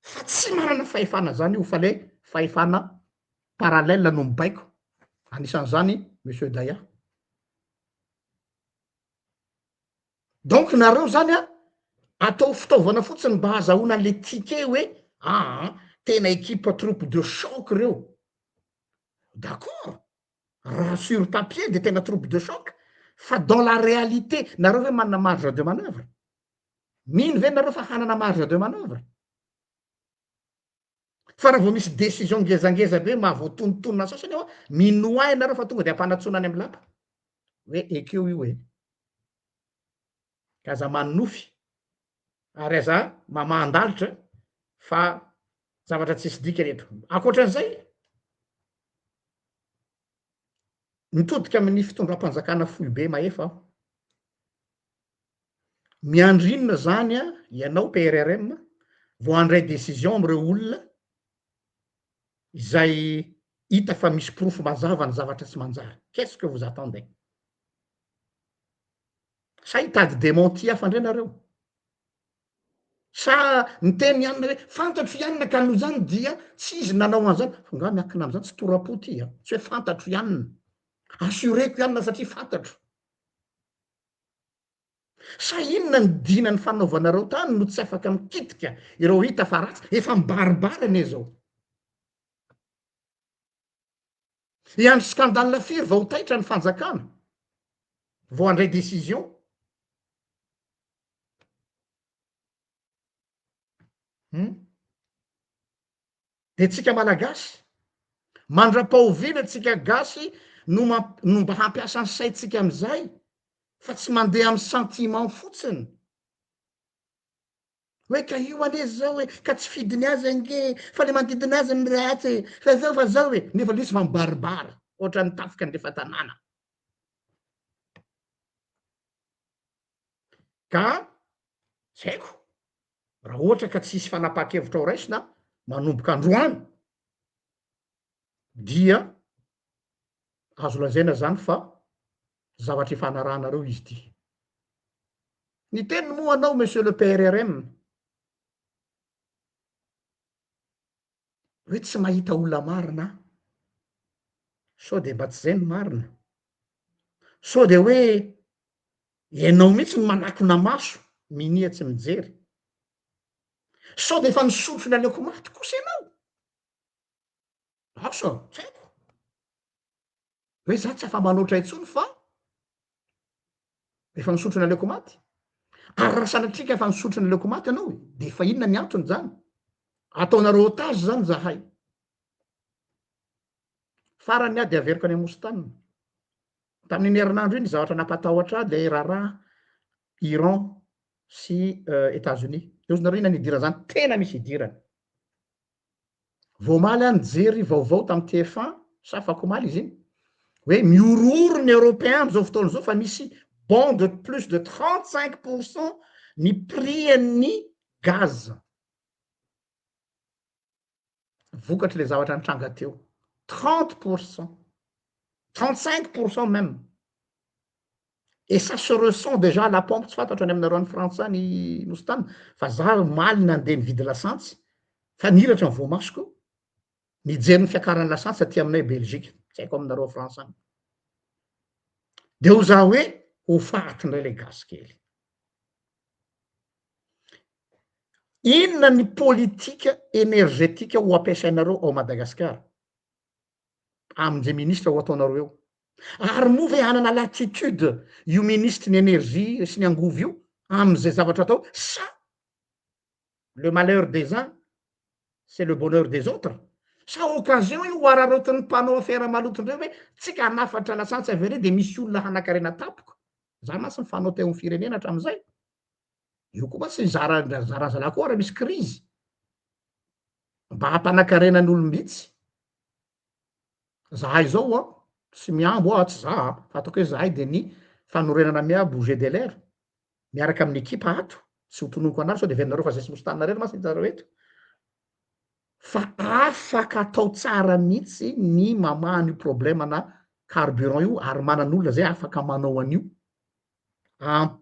fa tsy manana fahefana zany io fa le fahefana parallèle no mibaiko anisan'izany monsieur Daya donc nareo zany a atao fitaovana fotsiny mba azahoana le tike hoe tena équipe troupe de choc reo d'accord raha sur papier de tena troupe de choc fa dans la réalité nareo hoe manana marge de manœuvre mino ve nareo fa hanana marge de manœuvre fa raha vao misy décision ngezangeza be mahavoatonontonona sasany eo a minoay nareo fa tonga de ampanatsonany amy lapa hoe ekeo io e ka za manofy ary aza mamandalitra fa zavatra tsisy dika reto ankoatran'izay mitodika amin'ny fitondram-panjakana fohy be maefa aho miandrinona zany a ianao PRRM vao andray décision am'ireo olona izay hita fa misy profo mazava ny zavatra tsy manjary qu'est-ce que vous attendez sa hitady démenti afandray nareo sa miteny ianina hoe fantatro ianina ka noho zany dia tsy izy nanao an'izany fa nga miankina am'izany tsy torapo ty a tsy hoe fantatro ianina assureko ianina satria fantatro sa inona ny dina ny fanaovanareo tany no tsy afaka mikitika ireo hita fa ratsy efa mibaribary ane zao iandro scandale firy vao taitra ny fanjakana vao andray décision de tsika malagasy mandra-pahovina tsika gasy no mba hampiasa ny saitsika am'izay fa tsy mandeha amy sentiment fotsiny hoe ka io anezy zao hoe ka tsy fidiny azy ange fa le manodidina azy miratsy fa zao hoe nefa lesy fa mibaribara ohatra ny tafika ny lefa tanàna ka tsy haiko raha ohatra ka tsisy fanapa-kevitra ao raisina manomboka androany dia azo lazaina zany fa zavatra ifanarahanareo izy ty ny teniny moa anao monsieur le PRRM hoe tsy mahita olona marina sao de mba tsy zay ny marina sao de hoe ianao mihitsy ny manakona maso minia tsy mijery sao de efa nisotro ny aleoko maty kosa ianao aso tsy haiko hoe za tsy afa manoatra intsony fa efa nisotro ny aleoko maty ary raha sanatrika efa nisotro ny aleoko maty anao de efa inona ny antony zany ataonareo otage zany zahay farany ady averiko any amosi-tanina tamin'iny herinandro iny zavatra nampatahotra le raharaha Iran sy États-Unis eozy nareo ina nidira zany tena misy idirany voamaly any jery vaovao tamy TF1 safako maly izy iny hoe miorooro ny européen am'izao fotoana zao fa misy bon de plus de 35% ny prix an'ny gaz vokatry le zavatra nitranga teo 30%, 35% même. Et ça se ressent déjà à la pompe tsy fantatro any aminareo any frantsa ny nosy tany fa za maly nandeha nividy lasantsy fa niratra ny voamasoko nijery ny fiakaran'ny lasantsy aty aminay Belzika tsy haiko aminareo Fransa any. De ho za hoe ho faty indray le gasy kely. Inona ny politika energetika ho ampiasainareo ao Madagasikara amin'izay ministra ho ataonareo eo? Ary moa ve anana latitude io ministre ny énergie sy ny angovo io am'izay zavatra atao sa le malheur des uns c'est le bonheur des autres? Sa occasion io hoararotin'ny mpanao affaire malotondreo hoe tsika hanafatra lasantsy avy re de misy olona hanakarena tapoka. Za masy mifanao teo amin'ny firenena hatram'izay. Io koa masy zarazalahy koa raha misy krizy mba hampanankarena ny olombitsy. Zahay zao a tsy miambo a tsy za fatako hoe zahay de ny fanorenana mia bouger de l'air miaraka amin'ny ekipa ato tsy ho tononoko anary sao de verinareo fa zay tsy mosy taninareo masy tsara eto fa afaka atao tsara mihitsy ny mamaha ny problème na carburant io ary manan'olona zay afaka manao an'io.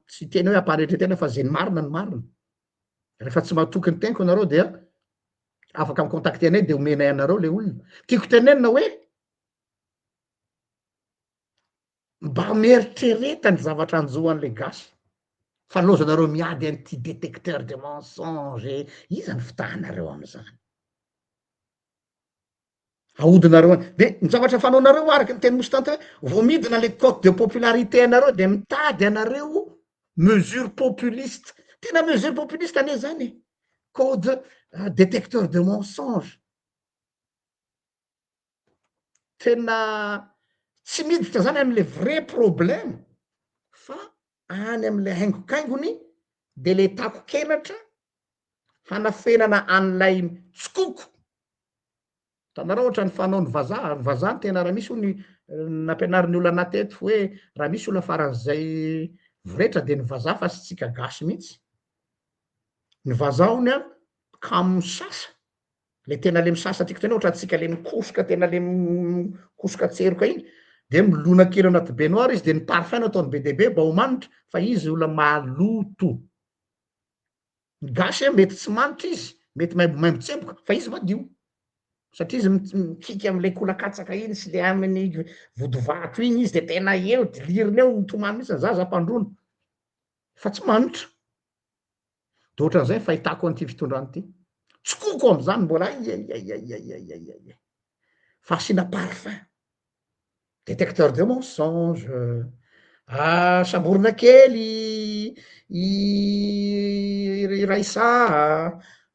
Tsy tena hoe amparetretena fa zay ny marina ny marina. Rehefa tsy mahatoky ny teniko anareo dia afaka mikontakte anay de omenay anareo le olona. Tiako tenenina hoe mba mieritreretany zavatra anjohan'le gasy fa lozanareo miady an'ity détecteur de mensonge iza ny fitahanareo am'izany. Ahodinareo any de ny zavatra fanaonareo araky ny teny mosy tanty hoe vao midina le cote de popularité anareo de mitady anareo mesure populiste. Tena mesure populiste ane zany code détecteur de mensonge. Tena tsy miditra zany am'le vrai problème fa any am'le haingokaingony de le takokenatra hanafenana an'lay tsikoko. Tanareo ohatra ny fanao ny vazaha ny tena raha misy ny nampianarin'ny olona anaty eto hoe raha misy olona faran'izay voretra de ny vazaha fa sy tsika gasy mihitsy. Ny vazaha hony a kamo misasa le tena le misasa tiako tena ohatra tsika le mikosoka tena le mikosoka tseroka iny de milona kely anaty baignoire izy de ny parfum ataony be de be mba ho manitra fa izy olona maloto. Ny gasy mety tsy manitra izy mety maimbo tsemboka fa izy madio satria izy mikiky am'le kolakatsaka iny sy le amin'ny vodivato iny izy de tena eo diliriny eo mitomany mihitsy zaza mpandrona fa tsy manitra. De ohatran'izay fahitako an'ity fitondrany ity tsikoko am'izany mbola ai fa asiana parfum détecteur de mensonge samborina kely raisa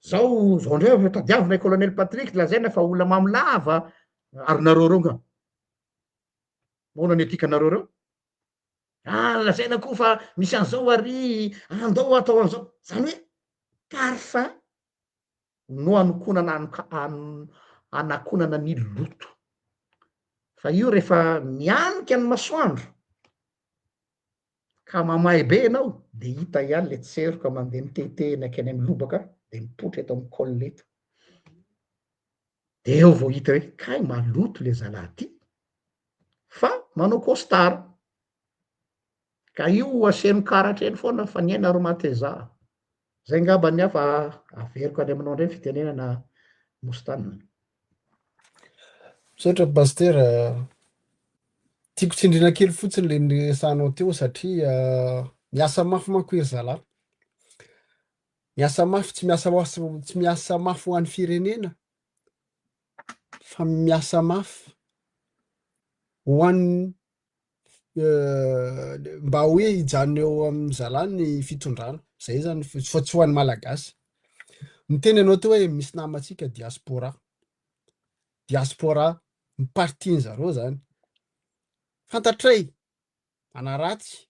zao ndreo tadiavinay colonel Patrick lazaina fa olona mamolava ary nareo reo nga moana ny etikanareo reo lazaina koa fa misy an'izao ary andao atao an'izao zany hoe parfum no anakonana ny loto fa io rehefa mianika ny masoandro ka mamay be ianao de hita ihany le tseroka mandeha mitetehina akeny amin'ny lobaka de mipotra eto amin'ny col eto de eo vao hita hoe kay maloto le zalahy ty fa manao costard ka io aseno karatra eny foana fa ny aina aromateza zay ngamba ny afa averiko any aminao ndray fitenenana mostanina. Misaotra pasteur, tiako tsindrina kely fotsiny le niresanao teo satria miasa mafy manko ery zalahy. Miasa mafy tsy miasa mafy ho an'ny firenena fa miasa mafy ho an'ny mba hoe hijanona eo amin'ny zalahy ny fitondrana. Zay zany fa tsy ho an'ny malagasy. Miteny anao teo hoe misy namantsika diaspora ny partiny zareo zany. Fantatray manaratsy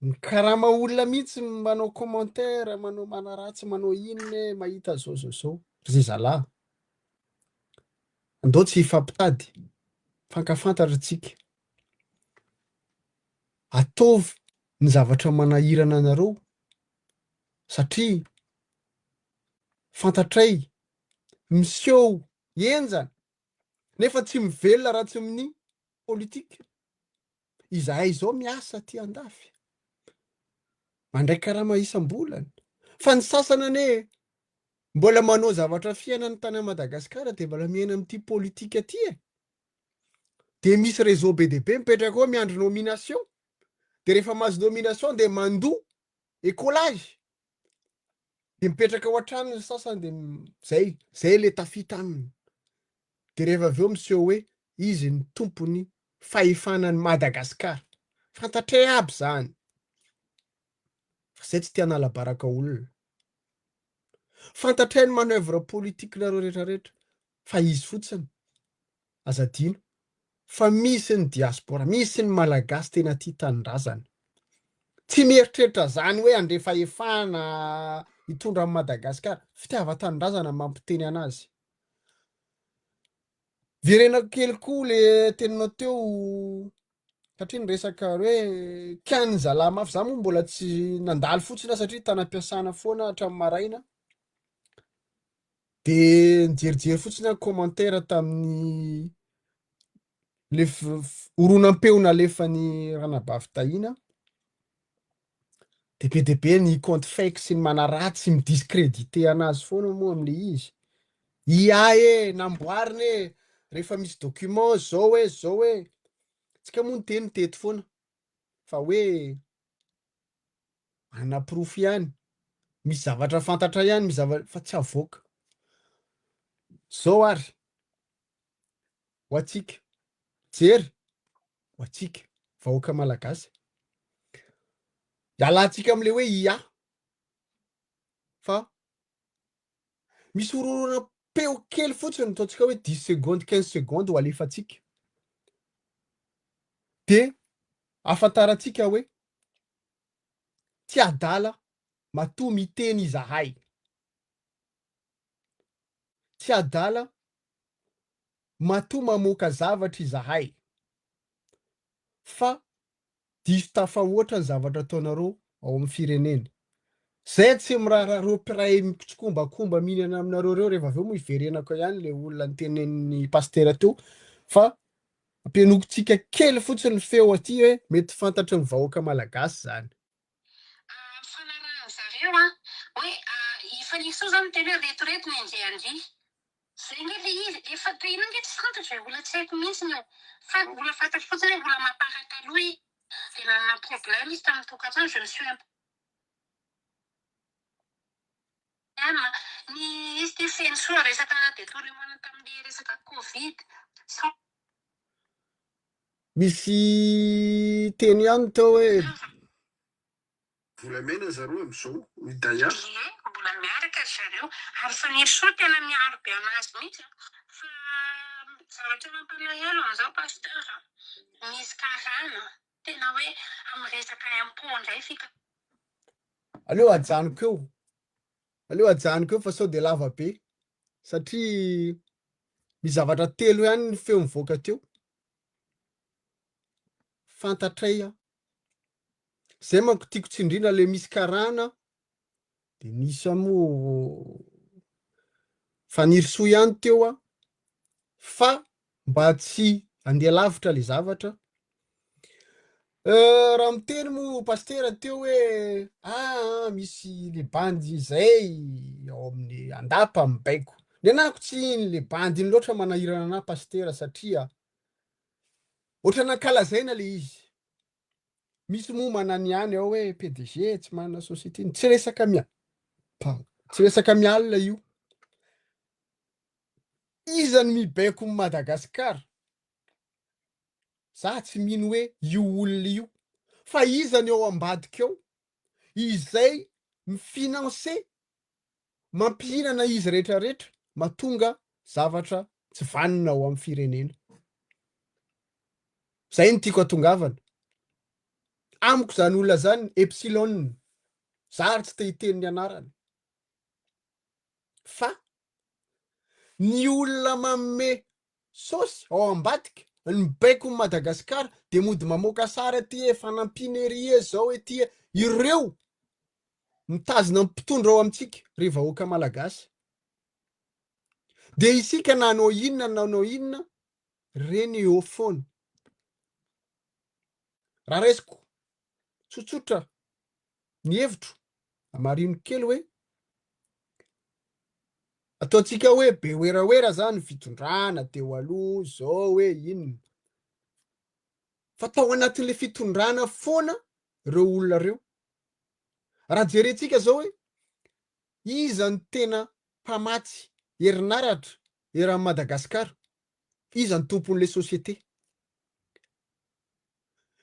mikarama olona mihitsy manao commentaire manao manaratsy manao inona mahita zao ry zalahy andao tsy hifampitady fankafantatra tsika ataovy ny zavatra manahirana anareo satria fantatray miseho enjana nefa tsy mivelona raha tsy amin'ny politika. Izahay zao miasa ty andafy mandray karama isam-bolana fa ny sasana ane mbola manao zavatra fiainany tany Madagasikara de mbola miaina amin'ity politika ty de misy réseau be dia be mipetraka ao miandro nomination de rehefa mahazo nomination de mandoa écolage de mipetraka ao an-trano sasany de zay le tafita aminy de rehefa avy eo miseho hoe izy ny tompony fahefanany Madagasikara fantatray aby zany fa zay tsy tia nalabaraka olona fantatray ny manœuvre politique nareo rehetrarehetra fa izy fotsiny azadino fa misy ny diaspora misy ny malagasy tena tia tanindrazana tsy mieritreritra zany hoe andre fahefana hitondra amin'ny Madagasikara fitiava-tanindrazana mampiteny anazy verenako kely koa le teninao teo satria ny resaka hoe kian'ny zalahy mafy za moa mbola tsy nandalo fotsiny satria tanam-piasana foana hatramin'ny maraina de nijerijery fotsiny a commentaire tamin'ny le horonam-peo nalefany ranabavy tahina de be ny compte fake sy ny manaratsy midiscrédité anazy foana moa am'le izy namboariny e rehefa misy document zao hoe tsika moa ny teto foana fa hoe ana proof ihany misy zavatra fantatra ihany misy zavatra fa tsy avoaka zao ary ho atsika jery ho atsika vahoaka malagasy ialantsika am'le hoe fa misy horonam-peo kely fotsiny ataontsika hoe 10 secondes 15 secondes ho alefatsika de afantarantsika hoe tsy adala matoa miteny izahay tsy adala matoa mamoaka zavatra izahay fa diso tafahoatra ny zavatra ataonareo ao amin'ny firenena zay tsy mirarareo mpiray mipitsokombakomba mihinana aminareo reo rehefa avy eo moa iverenako ihany le olona ny tenen'ny pastera teo fa ampianokontsika kely fotsiny feo aty hoe mety fantatry ny vahoaka malagasy zany fanarahany zareo hoe ifanisa zany teny hoe retoreto ny andehandry zay nge le izy efa tena nge tsy fantatra olona tsy haiko mihitsy ny fa olona fantatry fotsiny hoe olona mampaharaka aloha de nanana problème izy tamin'ny tokantrano je me suis ny izy ty feno soa resaka détournement tamin'le resaka covid misy teny ihany tao hoe volamena zareo am'izao midaya mbola miaraka zareo ary faniro soa tena miaro be anazy mihitsy fa zavatra mampalahelo am'izao pasteur misy karana tena hoe amin'ny resaka impôt indray fika aleo ajanoko eo fa sao de lava be satria misy zavatra telo ihany ny feo mivoaka teo fantatray zay manko tiako tsindrina le misy karana de nisy moa faniry soa ihany teo fa mba tsy andeha lavitra le zavatra raha miteny moa pastera teo hoe misy le bandy zay ao amin'ny andapa mibaiko ny anako tsy iny le bandy iny loatra manahirana ana pastera satria ohatrany ankalazaina le izy misy moa manany ihany ao hoe PDG tsy manana société tsy resaka mialina io izany mibaiko ny Madagasikara za tsy mino hoe io olona io fa izany ao ambadika ao izay mifinanse mampihinana izy rehetrarehetra mahatonga zavatra tsy vanina ao amin'ny firenena zay ny tiako atongavana amiko zany olona zany epsilon zary tsy te hiteny ny anarany fa ny olona manome sosy ao ambadika ny baiko ny Madagasikara de mody mamoaka sary aty fanampiana zao ety ireo mitazona mpitondra ao amintsika re vahoaka malagasy de isika nanao inona reny eo foana raha resiko tsotsotra ny hevitro amarino kely hoe ataontsika hoe be oeraoera zany fitondrana teo aloha zao hoe inona fa tao anatin'le fitondrana foana reo olona reo. Raha jerentsika zao hoe iza ny tena mpamatsy herinaratra eran'i Madagasikara, iza ny tompon'le sosiete.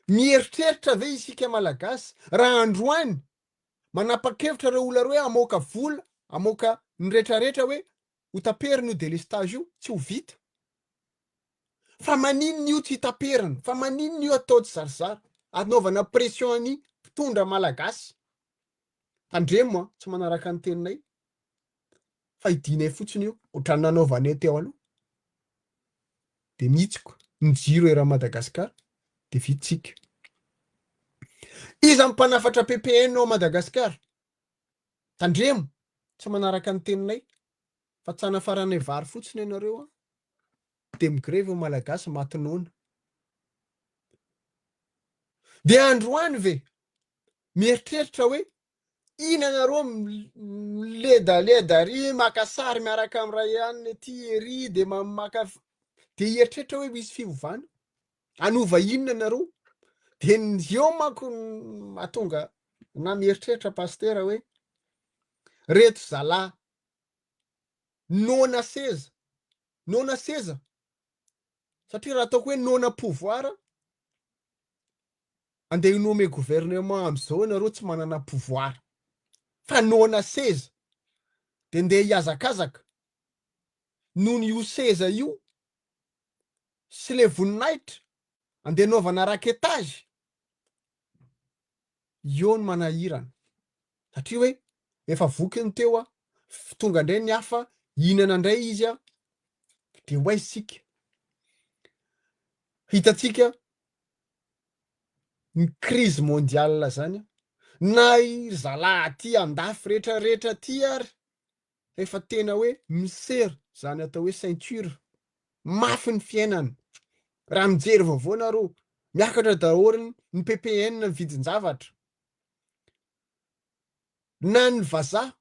Mieritreritra ve isika malagasy raha androany manapa-kevitra reo olona reo hoe amoaka vola, amoaka ny rehetrarehetra hoe ho taperiny io delestage io, tsy ho vita. Fa maninona io tsy hitaperiny, fa maninona io atao tsy zarizary, anaovana pression any mpitondra malagasy. Tandremo tsy manaraka ny teninay, fa idinay fotsiny io, ohatrany nanaovanay teo aloha. De mihitsiko ny jiro era Madagasikara, de vitsika. Iza mpanafatra PPN ao Madagasikara, tandremo tsy manaraka ny teninay, fa tsana faranay vary fotsiny ianareo de migrevy malagasy matinoana. De androany ve mieritreritra hoe inanareo miledaleda ry maka sary miaraka amin'ny ray aniny ty ery de maka de hieritreritra hoe misy fivovana anova inona nareo. De eo manko mahatonga na mieritreritra pastera hoe reto zalahy nona seza satria raha ataoko hoe nona pouvoir andeha inome gouvernement am'izao nareo tsy manana pouvoir, fa nona seza de ndeha hiazakazaka noho io seza io sy le voninahitra andeha naovana raketage, io ny manahirana. Satria hoe efa vokiny teo tonga indray ny hafa inana indray izy de ho aisika. Hitatsika ny crise mondiale zany na zalahy aty andafy rehetrarehetra ty ary efa tena hoe misery zany atao hoe ceinture mafy ny fiainany. Raha mijery vaovao nareo miakatra daholo ny PPN ny vidin-javatra na ny vazaha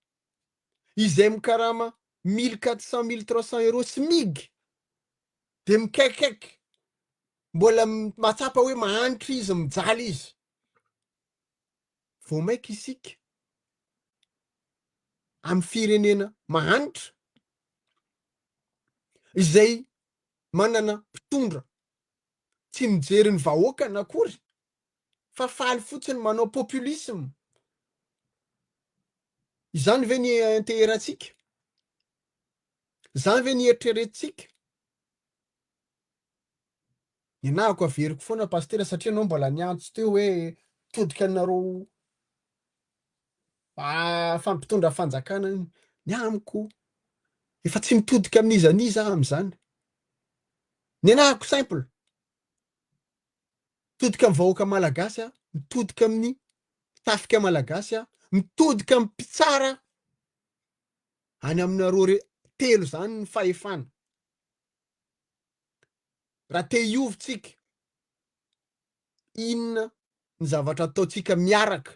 izay mikarama 1400 1300 € SMIG de mikaikaiky mbola matsapa hoe mahanitra izy mijaly izy. Vao maika isika amin'ny firenena mahanitra izay manana mpitondra tsy mijery ny vahoaka na akory fa faly fotsiny manao populisme. Izany ve ny inteheratsika? Izany ve ny eritreretintsika? Inahako averiko foana pastera satria anao mbola niantso teo hoe todika anareo fampitondra fanjakana ny amiko efa tsy mitodika amin'izaniza am'izany. Ny anahako simple, mitodika amin'ny vahoaka malagasy mitodika amin'ny tafika malagasy mitodika amin'ny mpitsara any aminareo telo zany ny fahefana. Raha te hiovitsika inona ny zavatra ataotsika miaraka,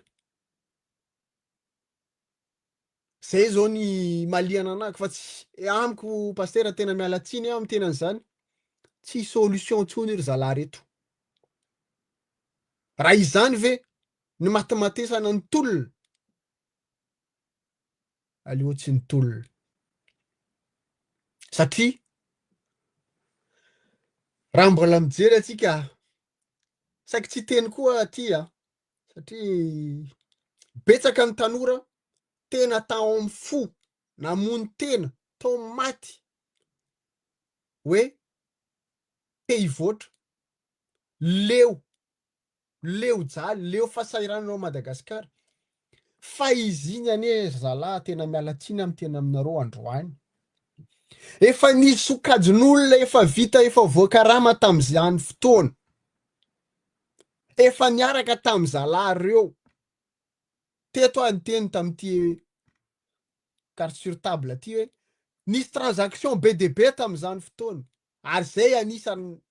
zay zao ny maliana anako fa tsy amiko pastera tena mialatsiny amin'ny tenan'izany, tsy solution tsony ry zalahy reto. Raha izany ve ny matimatesana ny tolona, aleo tsy ny tolona. Satria raha mbola mijery atsika saika tsy teny koa aty satria betsaka ny tanora tena tao amin'ny fo namony tena tao maty hoe te hivoatra leo jaly leo fahasahirananao Madagasikara. Fa izy iny anie zalahy tena mialatsiny amin'ny tena aminareo androany. Efa nisy sokajin'olona efa vita efa voakarama tamin'izany fotoana, efa niaraka tamin'ny zalahy reo teto anteny tamin'ity carte sur table ty hoe nisy transaction be de be tamin'izany fotoana ary zay anisany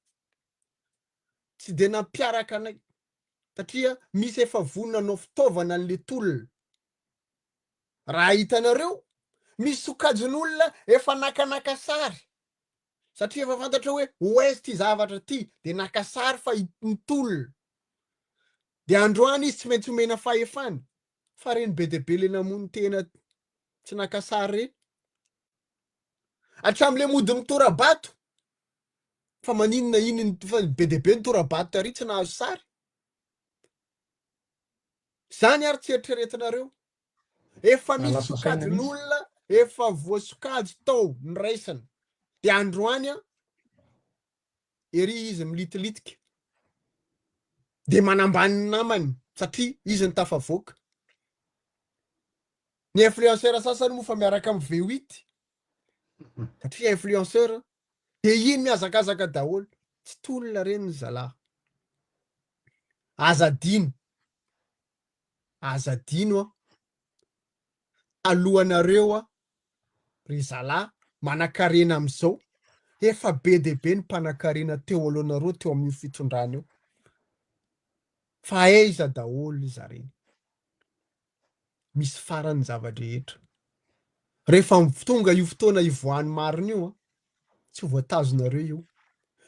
tsy de nampiaraka anay satria misy efa vonona anao fitaovana an'le tolona. Raha hitanareo misy sokajin'olona efa nakanaka sary satria efa fantatra hoe ouest ty zavatra ty de naka sary fa mitolona de androany izy tsy maintsy omena fahefany fa reny be deabe le namony tena tsy naka sary reny hatram'le mody mitorabato fa maninona inony fa be deabe nitorabato tary tsy nahazo sary zany ary tsy eritreretinareo efa misy lasa saina mihitsy. sokajin'olona efa voasokajy tao niraisana de androany a ery izy militilitika de manambany ny namany satria izy ny tafavoaka ny influenceur sasany moa fa miaraka amin'ny V8 satria influenceur de iny miazakazaka daholo tsy tolona reny ny zalahy azadino a alohanareo a ry zalahy manakarena am'izao efa be deabe ny mpanakarena teo alohanareo teo amin'io fitondrana io fa aiza daholo zareny misy farany zavadrehetra rehefa tonga io fotoana ivoany mariny io a tsy voatazonareo io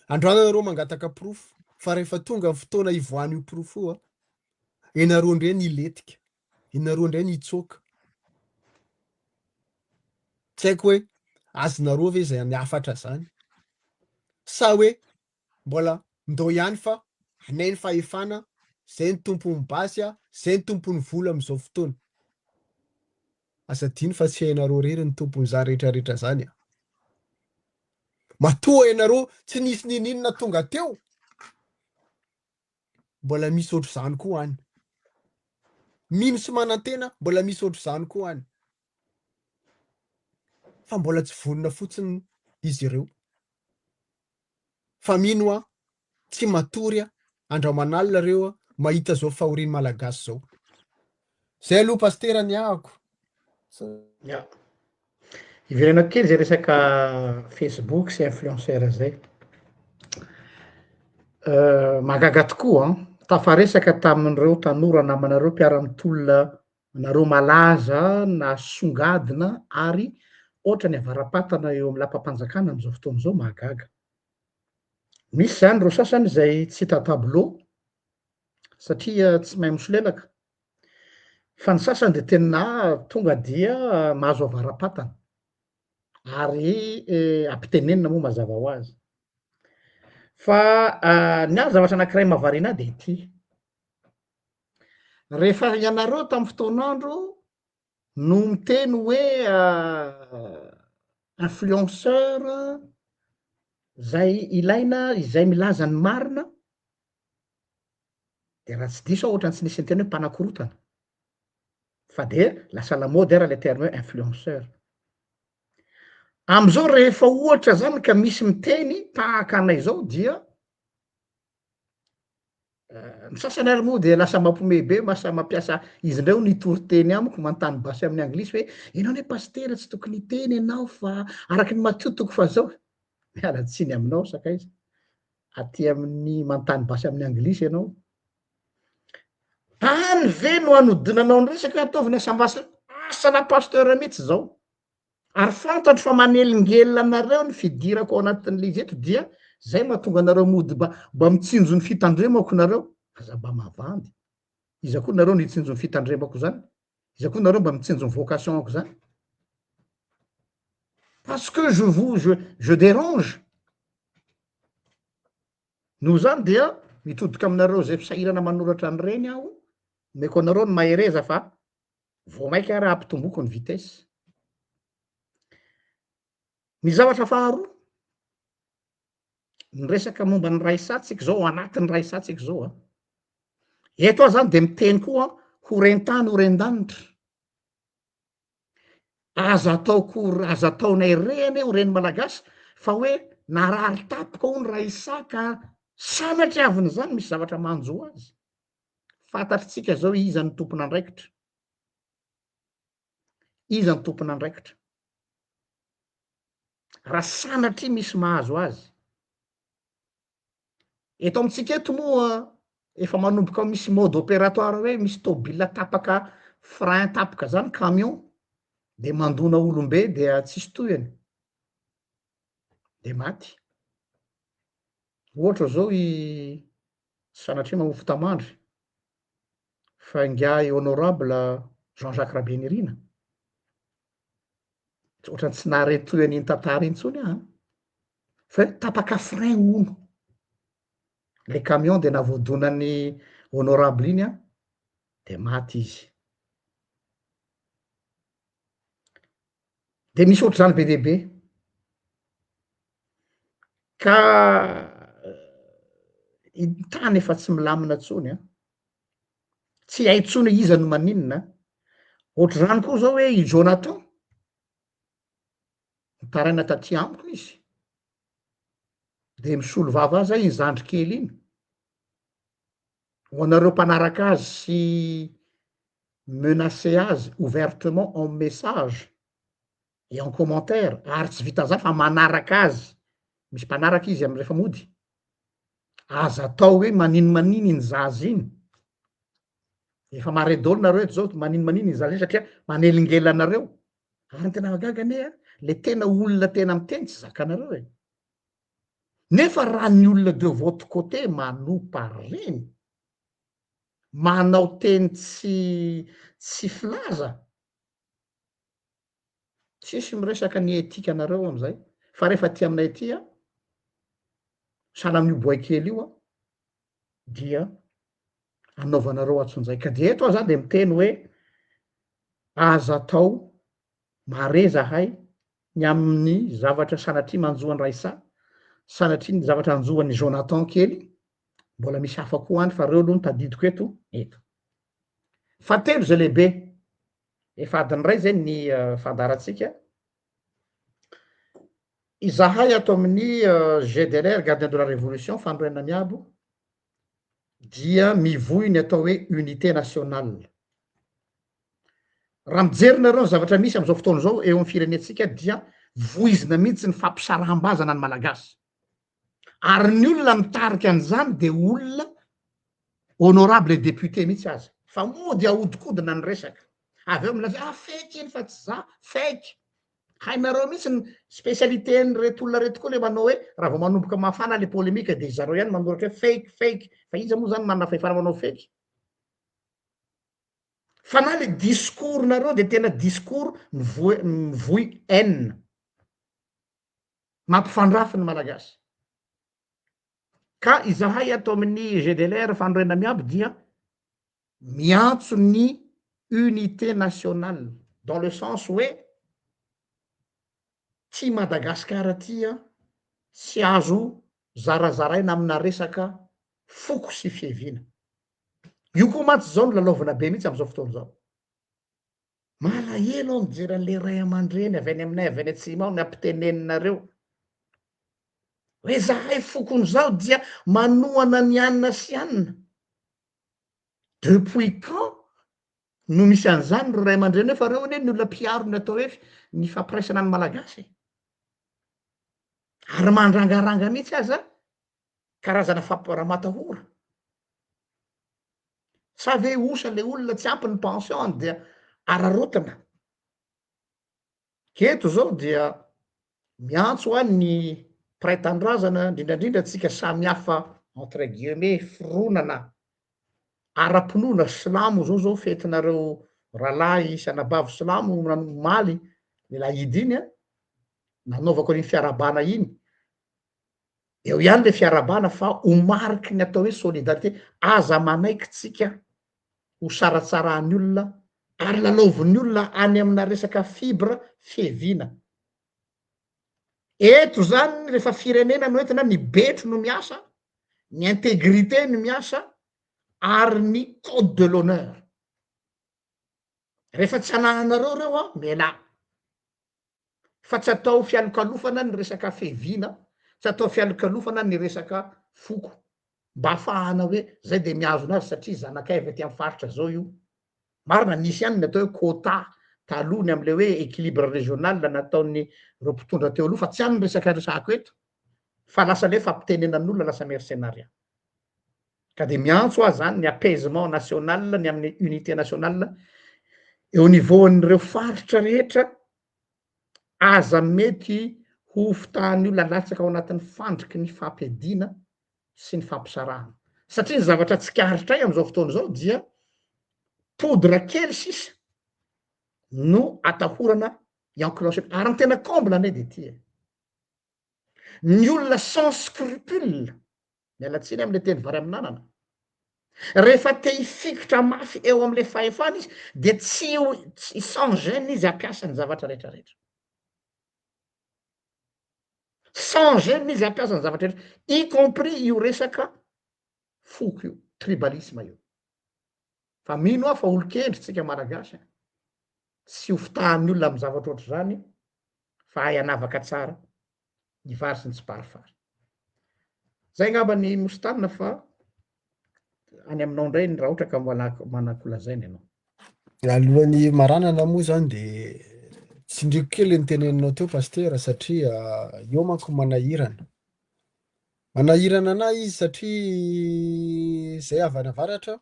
androanareo mangataka profo fa rehefa tonga fotoana ivoany io profo io a enareo ndray ny iletika enareo ndray ny itsoka tsy haiko hoe azonareo ve zay niafatra zany sa hoe mbola ndo ihany fa anay ny fahefana zay ny tompony basy a zay ny tompony vola am'izao fotoana azadiny fa tsy hainareo rery ny tompony za rehetrarehetra zany a matoa ianareo tsy nisy nininona tonga teo mbola misy ohatr' zany koa any mino sy manantena mbola misy ohatr' zany koa any fa mbola tsy vonona fotsiny izy ireo fa mino a tsy matory a andramanalina reo a mahita zao fahoriny malagasy zao zay aloha pastera ny ahako Ya. Iverenako kely zay resaka Facebook sy influenceur zay. Mahagaga tokoa tafaresaka tamin'ireo tanora namanareo mpiara-mitolona nareo malaza na songadina ary ohatrany avarapatana eo amin'ny lapam-panjakana am'izao fotoana zao mahagaga. Misy zany reo sasany zay tsy hita tableau satria tsy mahay misolelaka fa ny sasany de tena tonga dia mahazo avarapatana ary ampitenenina moa mazava ho azy fa ny azy zavatra anankiray mahavariana de ity rehefa ianareo tamin'ny fotoan'andro no miteny hoe influenceur zay ilaina izay milaza ny marina de raha tsy diso aho ohatrany tsy nisy nyteny hoe mpanakorotana fa de lasa lamody ara le terme hoe influenceur am'izao rehefa ohatra zany ka misy miteny tahaka anay zao dia ny sasany ary moa de lasa mampiomehy be masa mampiasa izy ndray nitory-teny amiko manontany basy amin'ny anglisy hoe ianao anie pastera tsy tokony hiteny ianao fa araky ny matotoko fa zao miala tsiny aminao sakaiza aty amin'ny manontany basy amin'ny anglisy ianao any ve no anodinanao ny resaka ataovy asana pasteur mihitsy zao ary fantatro fa manelingelina anareo ny fidirako ao anatin'le izy eto dia zay mahatonga anareo mody mba mitsinjo ny fitandremako nareo azaba mavandy iza koa nareo nitsinjo ny fitandremako zany iza koa nareo mba mitsinjo ny vocation ako zany parce que je dérange no zany dia mitodika aminareo zay fisahirana manoratra ny reny aho meko anareo ny mahereza fa vo maika raha ampitomboko ny vitesse ny zavatra faharoa ny resaka momba ny raisantsika zao anatin'ny raisantsika zao a eto aho zany de miteny koa ho rentany ho rendanitra aza ataonay reny ho reny malagasy fa hoe narary tapika ho ny raisaka sanatry aviny zany misy zavatra manjo azy fantatritsika zao iza ny tompona andraikitra iza ny tompona andraikitra raha sanatry misy mahazo azy eto amitsika eto moa efa manomboka misy mode opératoire hoe misy tôbila tapaka frein tapaka zany camion de mandona olombe de tsisy toyany de maty. Ohatra zao i sanatria mamofo tamandry fa ngiahy honorable Jean-Jacques Rabeniryna. Ohatrany tsy naharetoy an'iny tantara iny tsony a fa tapaka frein ono le camion de navoadonany honorable iny a de maty izy. De misy ohatry zany be dehibe ka i tany efa tsy milamina tsony a tsy hay tsony hoe iza no maninona. Ohatry zany koa zao hoe i Jonathan taraina taty amiko izy de misolo vava azy iny zandry kely iny ho anareo mpanaraka azy sy menacer azy ouvertement en message et en commentaire ary tsy vita za fa manaraka azy, misy mpanaraka izy amy rehefa mody, aza atao hoe manino iny zaza iny, efa mare daholo nareo eto zao manino iny zaza iny satria manelingely anareo ary ny tena mahagaga anie le tena olona tena miteny tsy zakanareo e. Nefa raha ny olona de votre côté manopa reny manao teny tsy filaza, tsisy miresaka ny etika anareo amizay fa rehefa ty aminay ty a sahala amin'io boay kely io a dia anaovanareo atson'izay. Ka de eto aho zany de miteny hoe aza atao mare zahay ny amin'ny zavatra sanatria manjoany Raisa, sanatria ny zavatra anjoany Jonathan kely, mbola misy hafa koa any fa reo aloha tadidiko eto. Fatelo zay lehibe efa adiny ray zay ny fandaratsika. Izahay ato amin'ny GDLR gardien de la révolution fandroana miabo dia mivoy ny atao hoe unité nationale. Raha mijerinareo ny zavatra misy am'izao fotoana zao eo amin'ny firenetsika dia voizina mihitsy ny fampisaraham-bazana ny malagasy ary ny olona mitarika an'izany de olona honorable député mihitsy azy fa mody ahodikodina ny resaka avy eo milaza fake iny fa tsy za fake. Hainareo mihitsy ny spécialité ny reto olona reto koa le manao hoe raha vao manomboka mafana le polémique de zareo ihany manoratra hoe fake fa iza moa zany manana fahefana manao fake. Fa na le discours nareo de tena discours mivoy haine mampifandrafy ny malagasy. Ka izahay ato amin'ny GDLR fandroana miabo dia miantso ny unité nationale dans le sens hoe ty Madagasikara ty a tsy azo zarazaraina amina resaka foko sy fiheviana. Io koa matsy zao no lalaovana be mihitsy am'izao fotoana zao. Malahelo aho mijery an'le ray aman-dreny avy any aminay avy any atsimo ao ny ampiteneninareo hoe zahay fokony zao dia manohana ny anina sy anina. Depuis quand no misy an'izany ro ray aman-dreny fa reo anie ny olona mpiaro ny atao hoe ny fampiraisana ny malagasy ary mandrangaranga mihitsy aza karazana raha-matahora. Sa ve osa le olona tsy ampy ny pension dia ararotina. Keto zao dia miantso ny mpiray tandrazana indrindrandrindra tsika samy hafa entre guillemets fironana ara-pinoana silamo zao fetinareo ralahy sanabavy silamo maly le lahidy iny a nanaovako ny fiarabana iny. Eo ihany le fiarabana fa ho mariky ny atao hoe solidarité aza manaiky tsika ho saratsarany olona ary lalaovin'ny olona any amina resaka fibre fiheviana. Eto zany rehefa firenena no entina ny betro no miasa, ny intégrité no miasa ary ny code de l'honneur. Rehefa tsy ananareo reo a mela fa tsy atao fialokalofana ny resaka fiheviana, tsy atao fialokalofana ny resaka foko mba ahafahana hoe zay de miazo anazy satria zanakay avy aty amin'ny faritra zao io. Marina nisy ihany ny atao hoe quota talohany am'le hoe équilibre régional nataon'ny reo mpitondra teo aloha fa tsy ihany ny resaka resako eto fa lasa le fampitenenan'olona lasa mercenariat. Ka de miantso aho zany ny apaisement national ny amin'ny unité nationale eo niveau an'ireo faritra rehetra aza mety ho fotahan'ny olona latsaka ao anatin'ny fandriky ny fampiadiana sy ny fampisarahana. Satria ny zavatra tsikaritra am'izao fotoana zao dia podra kely sisa no atahorana enclencher ary ny tena comble ane de ty e. Ny olona sans scrupule, mialatsiny am'le teny vary amin'anana, rehefa te hifikitra mafy eo am'le fahefana izy de tsy sans gêne izy ampiasa ny zavatra rehetrarehetra. Sans gêne izy ampiasa ny zavatra rehetra, y compris io resaka foko io, tribalisme io. Fa mino aho fa olo-kendry tsika malagasy, tsy ho fitahan'ny olona amy zavatra ohatry zany, fa hay anavaka tsara ny vary sy ny tsiparifary. Zay ngamba ny mostanina fa any aminao ndray raha ohatra ka manakolazaina ianao. Alohan'ny maranana moa zany de tsindriko kely ny teneninao teo pasteur satria io manko manahirana. Manahirana anahy izy satria zay avy any avaratra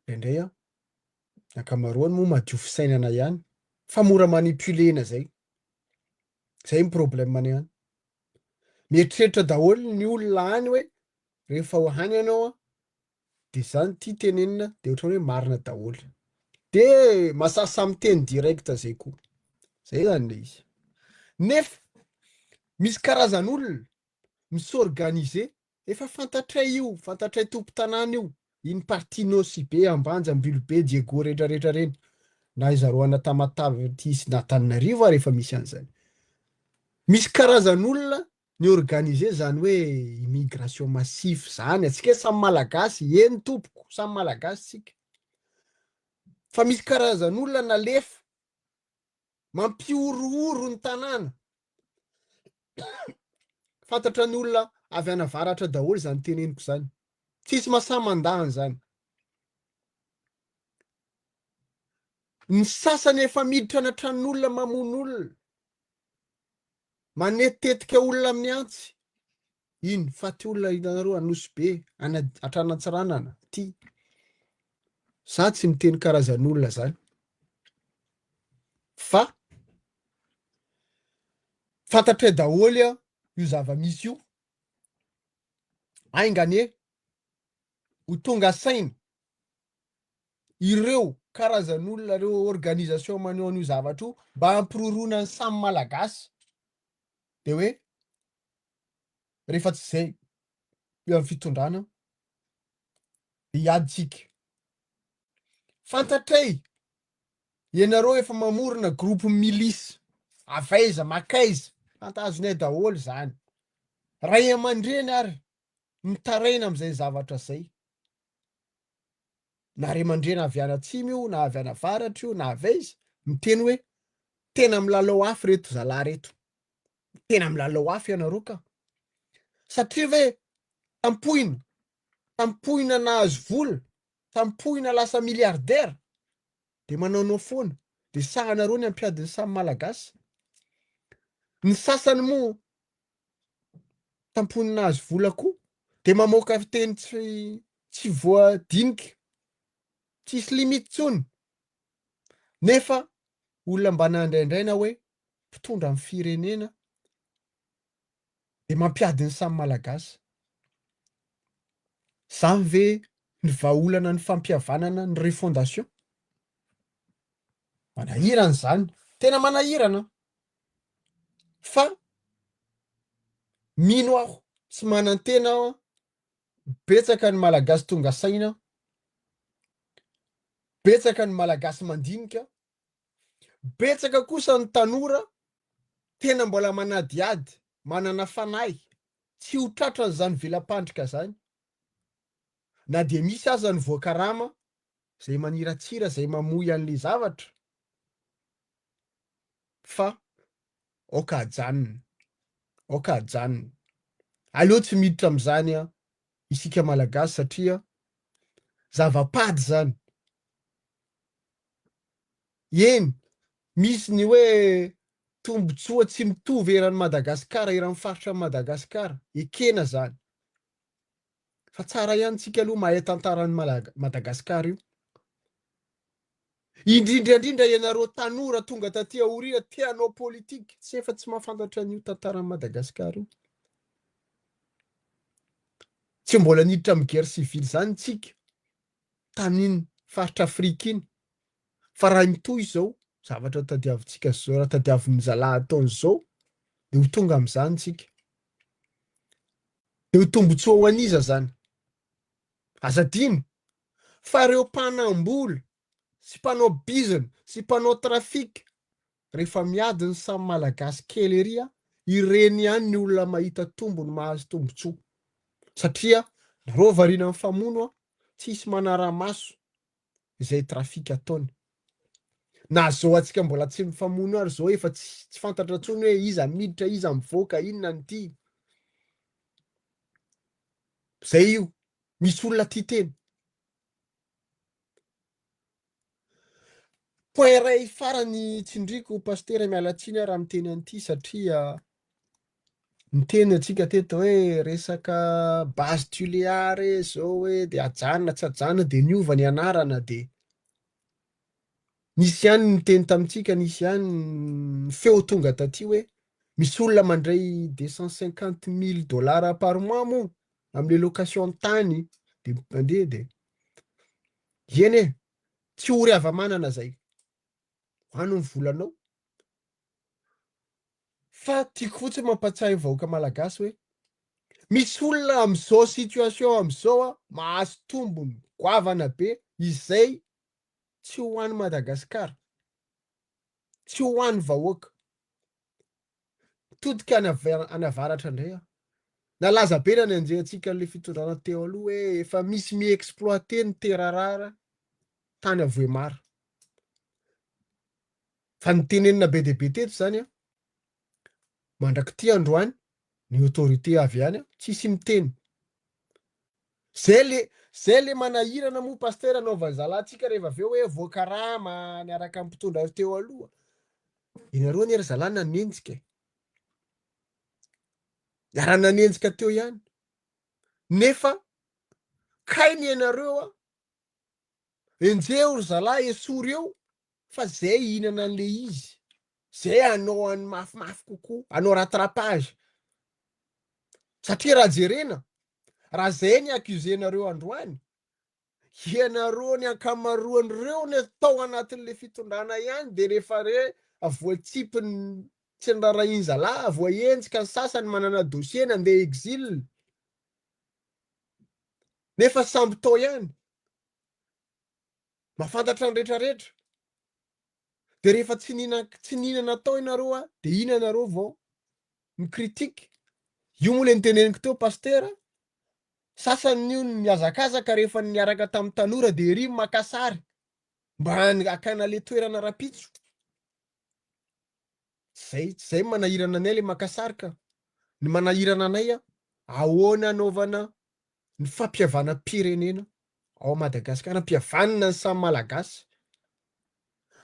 indray ankamaroany moa madio fisainana ihany fa mora manipulena zay. Zay ny problème any. Mieritreritra daholo ny olona any hoe rehefa ho hany ianao de zany ty tenenina de ohatran'ny hoe marina daholo. De masasa miteny direct zay koa. Zay zany le izy. Nefa misy karazan'olona misorganize efa fantatray io, fantatray tompo-tanàna io, iny partinao sy be Ambanja, Ambilobe, Diego rehetrarehetra reny. Na izaroana Tamatave ty sy n'Antananarivo ary efa misy an'izany. Misy karazan'olona ny organize zany hoe immigration massif zany, atsika samy malagasy, eny tompoko, samy malagasy tsika. Fa misy karazan'olona nalefa mampiorooro ny tanàna. Fantatra ny olona avy any avaratra daholo zany teneniko zany. Tsisy masamandahany zany. Ny sasany efa miditra anatran'olona mamono olona. Manetetika olona amin'ny antsy. Iny faty olona hitanareo Anosy Be, Antranantsiranana, ty. Sa tsy miteny karazan'olona zany. Fa fantatray daholo io zava-misy io. Aingane ho tonga saina ireo karazan'olona reo organisation manao an'io zavatra io mba hampirorona ny samy malagasy. De hoe rehefa tsy zay eo amin'ny fitondrana hiaditsika. Fantatray ianareo efa mamorona groupe milisy avaiza makaiza, fantazonay daholo zany. Ray aman-dreny ary mitaraina am'izay zavatra zay. Na ray aman-dreny avy any atsimo io, na avy any avaratra io, na avaiza, miteny hoe tena milalao afy reto zalahy reto. Tena milalao afy ianareo ka. Satria ve tampoina nahazo vola, tampoina lasa miliardaire, de manaonao foana, de sahanareo ny ampiadiny samy malagasy. Ny sasany moa tampoina nahazo vola koa, de mamoaka teny tsy voadinika, tsisy limity tsony. Nefa olona mba nandraindraina hoe mpitondra amin'ny firenena de mampiadiny samy malagasy. Zany ve ny vahaolana ny fampihavanana ny refondation? Manahirana zany, tena manahirana. Fa mino aho tsy manan-tena aho, betsaka ny malagasy tonga saina, betsaka ny malagasy mandinika, betsaka kosa ny tanora tena mbola manadiady, manana fanahy, tsy ho tratran' zany velam-pandrika zany. Na de misy aza ny voakarama zay maniratsira, zay mamoy an'le zavatra. Fa oka ajanona, oka ajanona. Aleo tsy miditra am'zany isika malagasy satria zava-pady zany. Eny, misy ny hoe tombotsoa tsy mitovy eran'ny Madagasikara, eran'ny faritra Madagasikara, ekena zany. Fa tsara ihany tsika aloha mahay tantaran'ny Madagasikara io. Indrindra ianareo tanora tonga taty aoriana tianao politika tsy efa tsy mahafantatra an'io tantaran'i Madagasikara io. Tsy mbola niditra amin'ny guerre civile zany tsika tamin'iny faritra Afrika iny. Fa raha mitohy izao zavatra tadiavintsika zao, raha tadiavin'ny zalahy ataony zao dia ho tonga amin'izany tsika. Dia ho tombotsoa ho aniza zany. Azadino fa ireo mpanambola sy mpanao bizina sy mpanao trafika rehefa miadiny samy malagasy kely ery ireny ihany ny olona mahita tombony mahazo tombotsoa. Satria nareo variana amin'ny famono tsisy manara-maso izay trafika ataony. Na zao antsika mbola tsy mifamono ary zao efa tsy fantatra intsony hoe iza miditra iza mivoaka inona ny ity. Zay io misy olona tia teny. Point iray farany tsindriko pastera mialatsiny raha miteny an'ity satria miteny antsika teto hoe resaka base tuléare zao hoe dia ajanona tsy ajanona dia niova ny anarana dia nisy ihany miteny tamintsika nisy ihany feo tonga taty hoe misy olona mandray $250,000 par mois moa amin'le location tany dia mandeha dia eny tsy ho riava-manana zay. Ano ny volanao. Fa tiako fotsiny mampatsiahy vahoaka malagasy hoe misy olona amin'izao situation amin'izao mahazo tombony goavana be izay tsy ho an'ny Madagasikara, tsy ho an'ny vahoaka. Todika any avaratra indray nalaza be na anjehantsika an'ilay fitondrana teo aloha hoe efa misy mi-exploiter ny terra rare tany Avoemara. Fa nitenenina be dia be teto zany mandrakity androany ny autorité avy any tsisy miteny. Zay le manahirana moa pastera anaovan'ny zalantsika rehefa aveo hoe voakarama niaraka amin'ny mpitondra teo aloha. Ianareo anie ry zalahy nanenjika. Raha nanenjika teo ihany. Nefa kainy ianareo enjeo ry zalahy esory eo fa zay ihinana an'le izy. Zay anao any mafimafy kokoa, anao rattrapage. Satria raha jerena, raha zay ny accusenareo androany, ianareo ny ankamaroan'ireo ny atao anatin'le fitondrana ihany dia rehefa voatsipiny tsy ny rarahiny zalahy, voaenjika ny sasany manana dossier nandeha exil. Nefa samby tao ihany. Mahafantatra ny rehetrarehetra. Dia rehefa tsy nihinana tao ianareo dia ina ianareo vao mikritika. Io moa ilay niteneniko teo pastera. Sasany io miazakazaka rehefa niaraka tamin'ny tanora dia ery maka sary mba hakana le toerana rapitso. Zay manahirana anay le maka sary ka. Ny manahirana anay ahoana anaovana ny fampihavana pirenena ao Madagasikara, mpihavanana ny samy malagasy.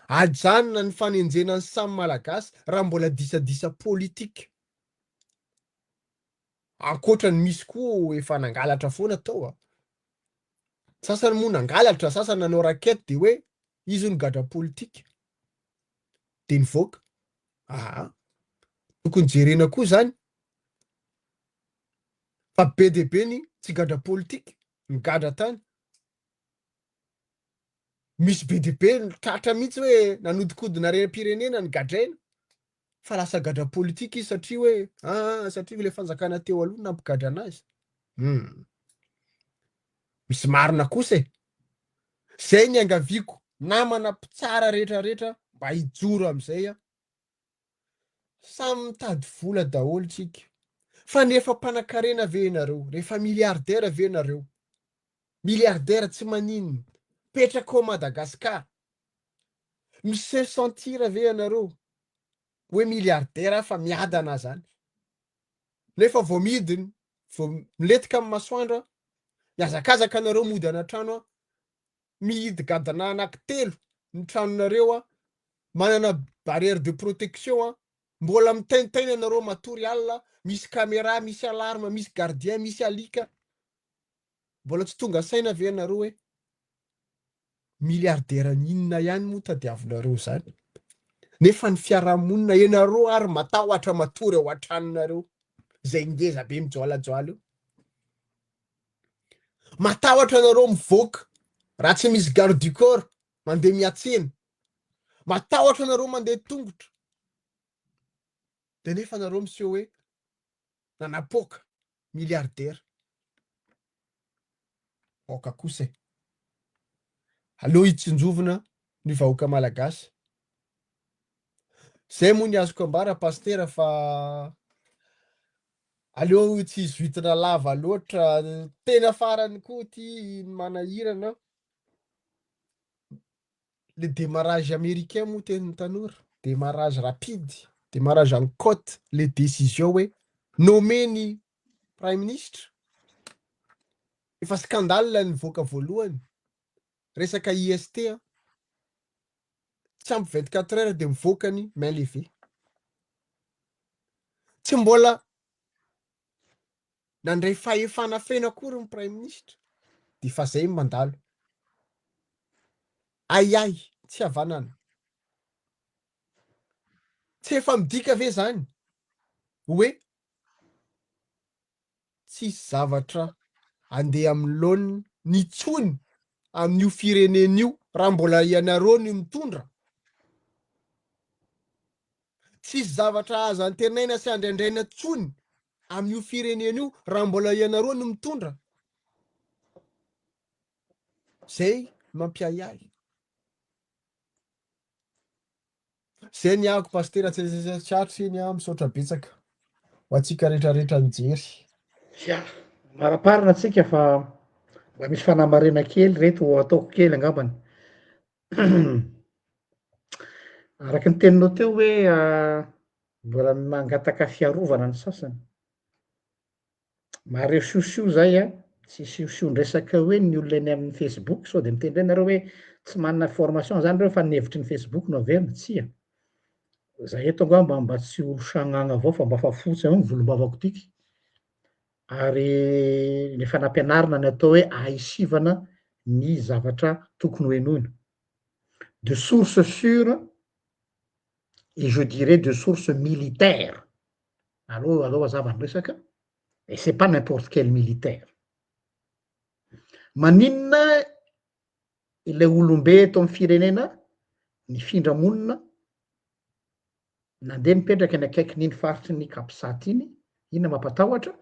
Ajanona ny fanenjena ny samy malagasy raha mbola disadisa politika. Ankoatra ny misy koa efa nangalatra foana tao. Sasany moa nangalatra, sasany nanao rakety dia hoe izy ny gadra politika. Dia nivoaka. Tokony jerena koa zany. Fa be dia be ny tsy gadra politika, ny gadra tany. Misy be dia be ny tratra mihitsy hoe nanodikodina rem-pirenena ny gadraina. Fa lasa gadra politika izy satria hoe satria ilay fanjakana teo aloha nampigadra anazy. Misy marina kosa zay ny angaviako namana mpitsara rehetrarehetra mba hijoro amin'izay samy mitady vola daholo tsika. Fa nefa mpanan-karena ve ianareo? Rehefa miliardaire ve ianareo? Miliardaire tsy maninona, petraka ao Madagasikara. Mise sentira ve ianareo hoe miliardaire fa miadana zany? Nefa vao midiny, vao miletika amin'ny masoandra, miazakazaka anareo mody anatrano mihidy gadana anankitelo ny tranonareo manana barrière de protection mbola mitaintaina ianareo matory alina, misy caméra, misy alarme, misy gardien, misy alika. Mbola tsy tonga saina ve ianareo hoe miliardera n'inona ihany moa tadiavinareo zany. Nefa ny fiarahamonina ianareo ary matahotra matory ao an-tranonareo zay ngeza be mijoalajoala io. Matahotra anareo mivoaka raha tsy misy garde du corps mandeha miatsena. Matahotra anareo mandeha tongotra. De nefa anareo miseho hoe nanapoaka miliardera. Oka kosa. Aleo hitsinjovina ny vahoaka malagasy. Zay moa ny azoko ambara pastera fa aleo tsy zuitana lava loatra. Tena farany koa ty manahirana. Le démarrage américain moa teny tanora. Démarrage rapide. Démarrage en côte. Les décisions hoe nommer ny prime ministre. Efa scandale nivoaka voalohany. Resaka IST. Tsy ampy 24 heures de mivoaka ny main levée. Tsy mbola nandray fahefana fena akory ny prime ministre. Di fa zay mandalo. Ai, tsy havanana. Tsy efa midika ve zany hoe tsisy zavatra andeha amin'ny laoniny nitsony amin'io firenen'io raha mbola ianareo ny mitondra. Tsisy zavatra aza antenaina sy andraindraina tsony amin'io firenen'io raha mbola ianareo ny mitondra. Zay mampiayay. Zay ny ahako pastera tsatry iny misaotra betsaka ho antsika rehetrarehetra nijery. Ya, maraparina antsika fa mba misy fanamarena kely reto ataoko kely angambany. Araky ny teninao teo hoe mbola mangataka fiarovana ny sasany. Mareo siosio zay tsy siosion-dresaka hoe ny olona eny amin'ny Facebook sao de mitendry anareo hoe tsy manana formation zany reo fa nevitry ny Facebook no averina tsia. Zay eto angamba mba tsy olo sagnagna avao fa mba fa fotsy avao volombavako tiky. Ary efa nampianarina ny atao hoe ahisivana ny zavatra tokony hoenoina. De source sûre et je dirais de source militaire. Alors azava ny resaka. Et c'est pas n'importe quel militaire. Maninona ilay olombe eto amin'ny firenena nifindra monina nandeha nipetraka ny akaiky n'iny faritry ny Kapisaty iny, inona mampatahotra?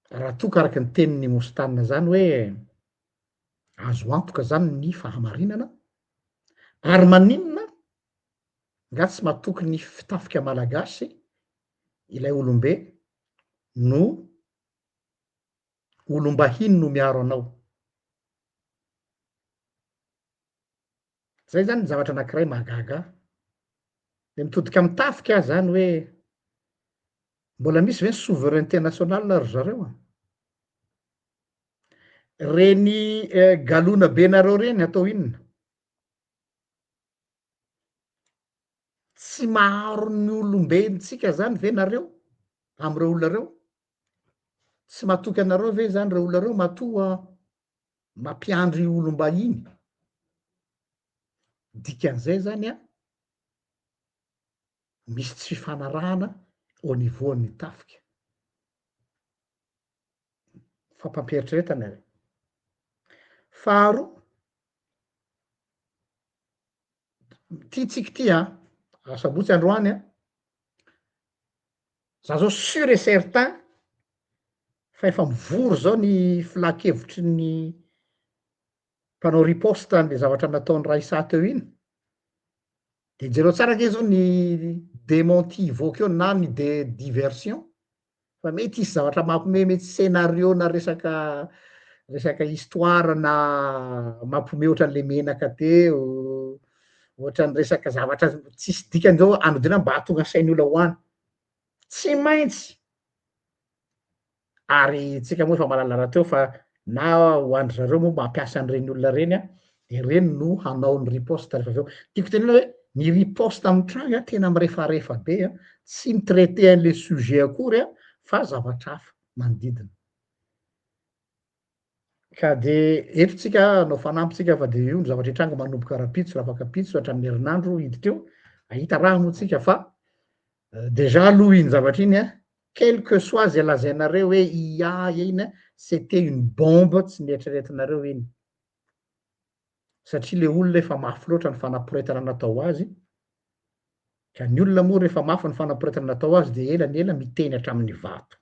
Raha toka araky ny tenin'ny Mostanina zany hoe azo antoka zany ny fahamarinana ary maninona nga tsy matoky ny fitafika malagasy ilay olombe no olombahiny no miaro anao. Zay zany ny zavatra anankiray mahagaga. De mitodika mitafika zany hoe mbola misy ve ny souveraineté nationale ry zareo? Reny galona benareo reny atao inona? Tsy maharo ny olombentsika zany ve nareo am'ireo olona reo? Tsy matoky anareo ve zany reo olona reo matoa mampiandry olombahiny? Dikan'izay zany misy tsy fifanarahana au niveau ny tafika. Fampampieritrereta. Faharoa, tsika ty sabotsy androany za zao sûr et certain fa efa mivory zao ny filakevitry ny mpanao riposte an'le zavatra nataon'ny Raisa teo iny. De jereo tsara ake zao ny démenti voaka eo na ny diversion fa mety hisy zavatra mampiomehy mety scénario na resaka histoire na mampiomehy ohatran'le menaka teo, ohatran'ny resaka zavatra tsisy dikany zao anodina mba hahatonga sainy olona hoany. Tsy maintsy ary tsika moa efa mahalala raha teo fa na hoandry zareo moa mampiasa an'ireny olona reny de reny no hanao ny riposte rehefa avy eo. Tiako tenena hoe ny riposte amin'ny tranga tena mirefarefa be tsy mi-traiter an'le sujet akory fa zavatra hafa manodidina. ka de etrotsika anao fanampytsika fa de io ny zavatra hitranga manomboka rapitso raha afaka pitso hatramin'ny herinandro hiditra eo ahita raha moatsika fa déjà aloha iny zavatra iny a quel que soit zay lazainareo hoe IA iny c'était une bombe tsy nieritreretinareo iny satria le olona efa mafy loatra ny fanaporetana natao azy ka ny olona moa rehefa mafy ny fanaporetana natao azy de ela ny ela miteny hatramin'ny vato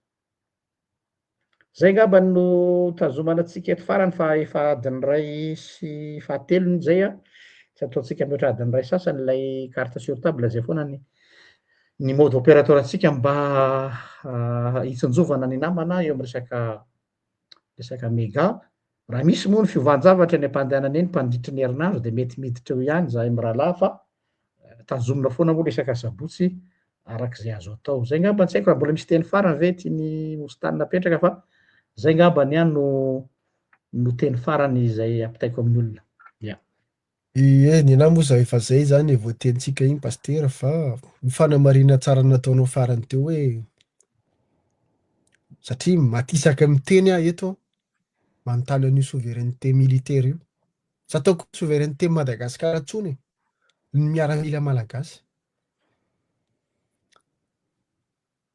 zay ngamba no tazomana antsika eto farany fa efa adiny ray sy fahatelony zay a tsy ataontsika mihoatra adiny ray sasany lay carte sur table zay foana ny mode opérateur antsika mba hitsinjovana ny namana eo amy resaka méga raha misy moa ny fiovanjavatra ny ampandehanana eny mpanditry ny herinandro de mety miditra eo ihany zahay amy rahalahy fa tazomina foana moa resaka sabotsy arak'izay azo atao zay ngamba tsy haiko raha mbola misy teny farany ve tiany mositany napetraka fa zay ngamba ny any no teny farany zay ampitaiko amin'ny olona ny na moa za efa zay zany e voatenitsika iny pastera fa ny fanamarina tsara nataonao farany teo hoe satria matisaka miteny aho eto manontany an'io souveraineté militaire io tsy ataoko souveraineté Madagasikara ntsony ny miaramila malagasy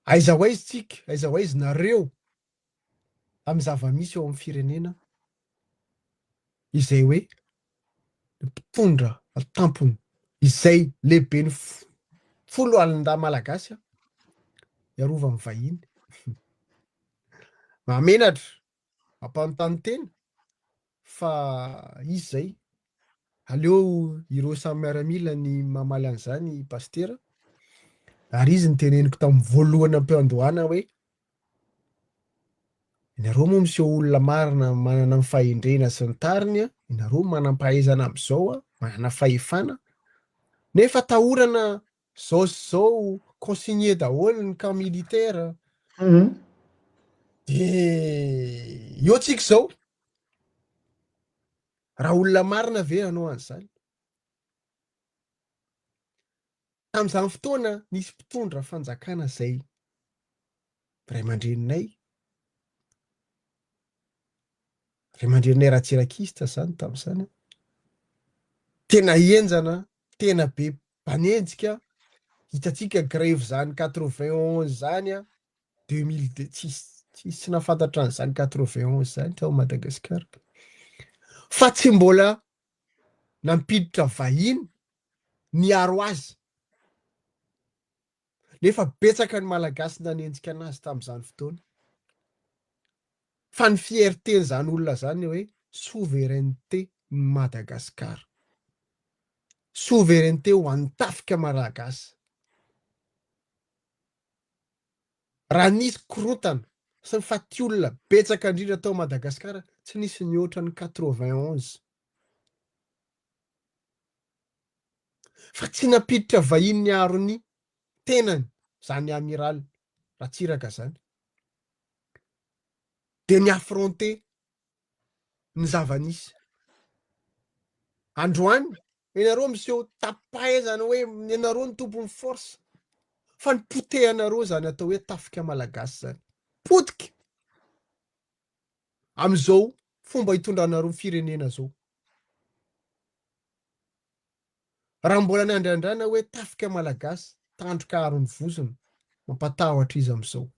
aiza ho aiza tsika aiza ho aiza nareo amy zava-misy eo amy firenena izay hoe mpitondra tampony izay lehibe ny folo alin-da malagasy iarova amy vahiny mamenatra mampanontany tena fa izy zay aleo ireo samy miaramila ny mamaly an'izany pastera ary izy ny teneniko tamin'ny voalohany am-piandohana hoe inareo moa miseho olona marina manana ny fahendrena sy ny tariny inareo manam-pahaizana am'izao manana fahefana nefa tahorana zao sy zao consigné daholo ny camp militaire de eo tsika zao raha olona marina ve anao an'izany tam'izany fotoana nisy mpitondra fanjakana zay ray aman-dreninay Ratsirakista zany tam'izany tena enjana tena be mpanenjika hitatsika grève zany 91 zany 2002 tsy nafantatra an'izany 91 zany tao Madagasikara fa tsy mbola nampiditra vahiny niaro azy nefa betsaka ny malagasy nanenjika anazy tam'izany fotoana fa ny fierté zany olona zany hoe souveraineté Madagasikara souveraineté ho an'ny tafika malagasy raha nisy korontana sy ny fatiolona betsaka indrindra tao Madagasikara tsy nisy mihoatra ny 91 fa tsy napiditra vahiny niaro ny tenany zany amiral Ratsiraka zany de ni affronter ny zava-nisy androany ianareo miseho tapaizana hoe ianareo ny tompon'ny force fa ny potehanareo zany atao hoe tafika malagasy zany potika am'izao fomba hitondranareo firenena zao raha mbola ny andrandrana hoe tafika malagasy tandroka arony vozony mampatahotra izy am'izao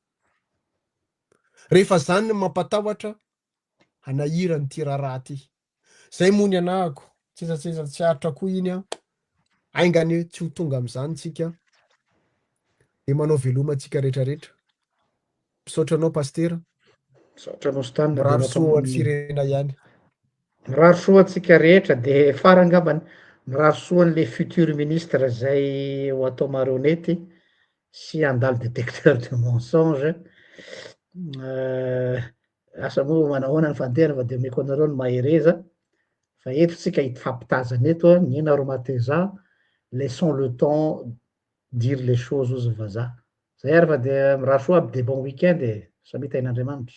rehefa zany ny mampatahotra anahira ny tiraraha ty zay moa ny anahako tsetsatsesa tsy aritra koa iny aingany tsy ho tonga am'izany tsika de manao veloma tsika rehetrarehetra misaotra anao pastera misaotranao stany miraro soa firenena ihany miraro soa atsika rehetra de farany ngambany miraro soa an'le futur ministre zay ho atao marionnette sy andalo détecteur de mensonge asa moa manahoana ny fandehana fa de meko anareo ny mahereza fa eto tsika hifampitazana eto ny aromateza laissons le temps dire les choses ozy vazaha zay ary fa de miraro soa aby de bon week-end samita ain'Andriamanitra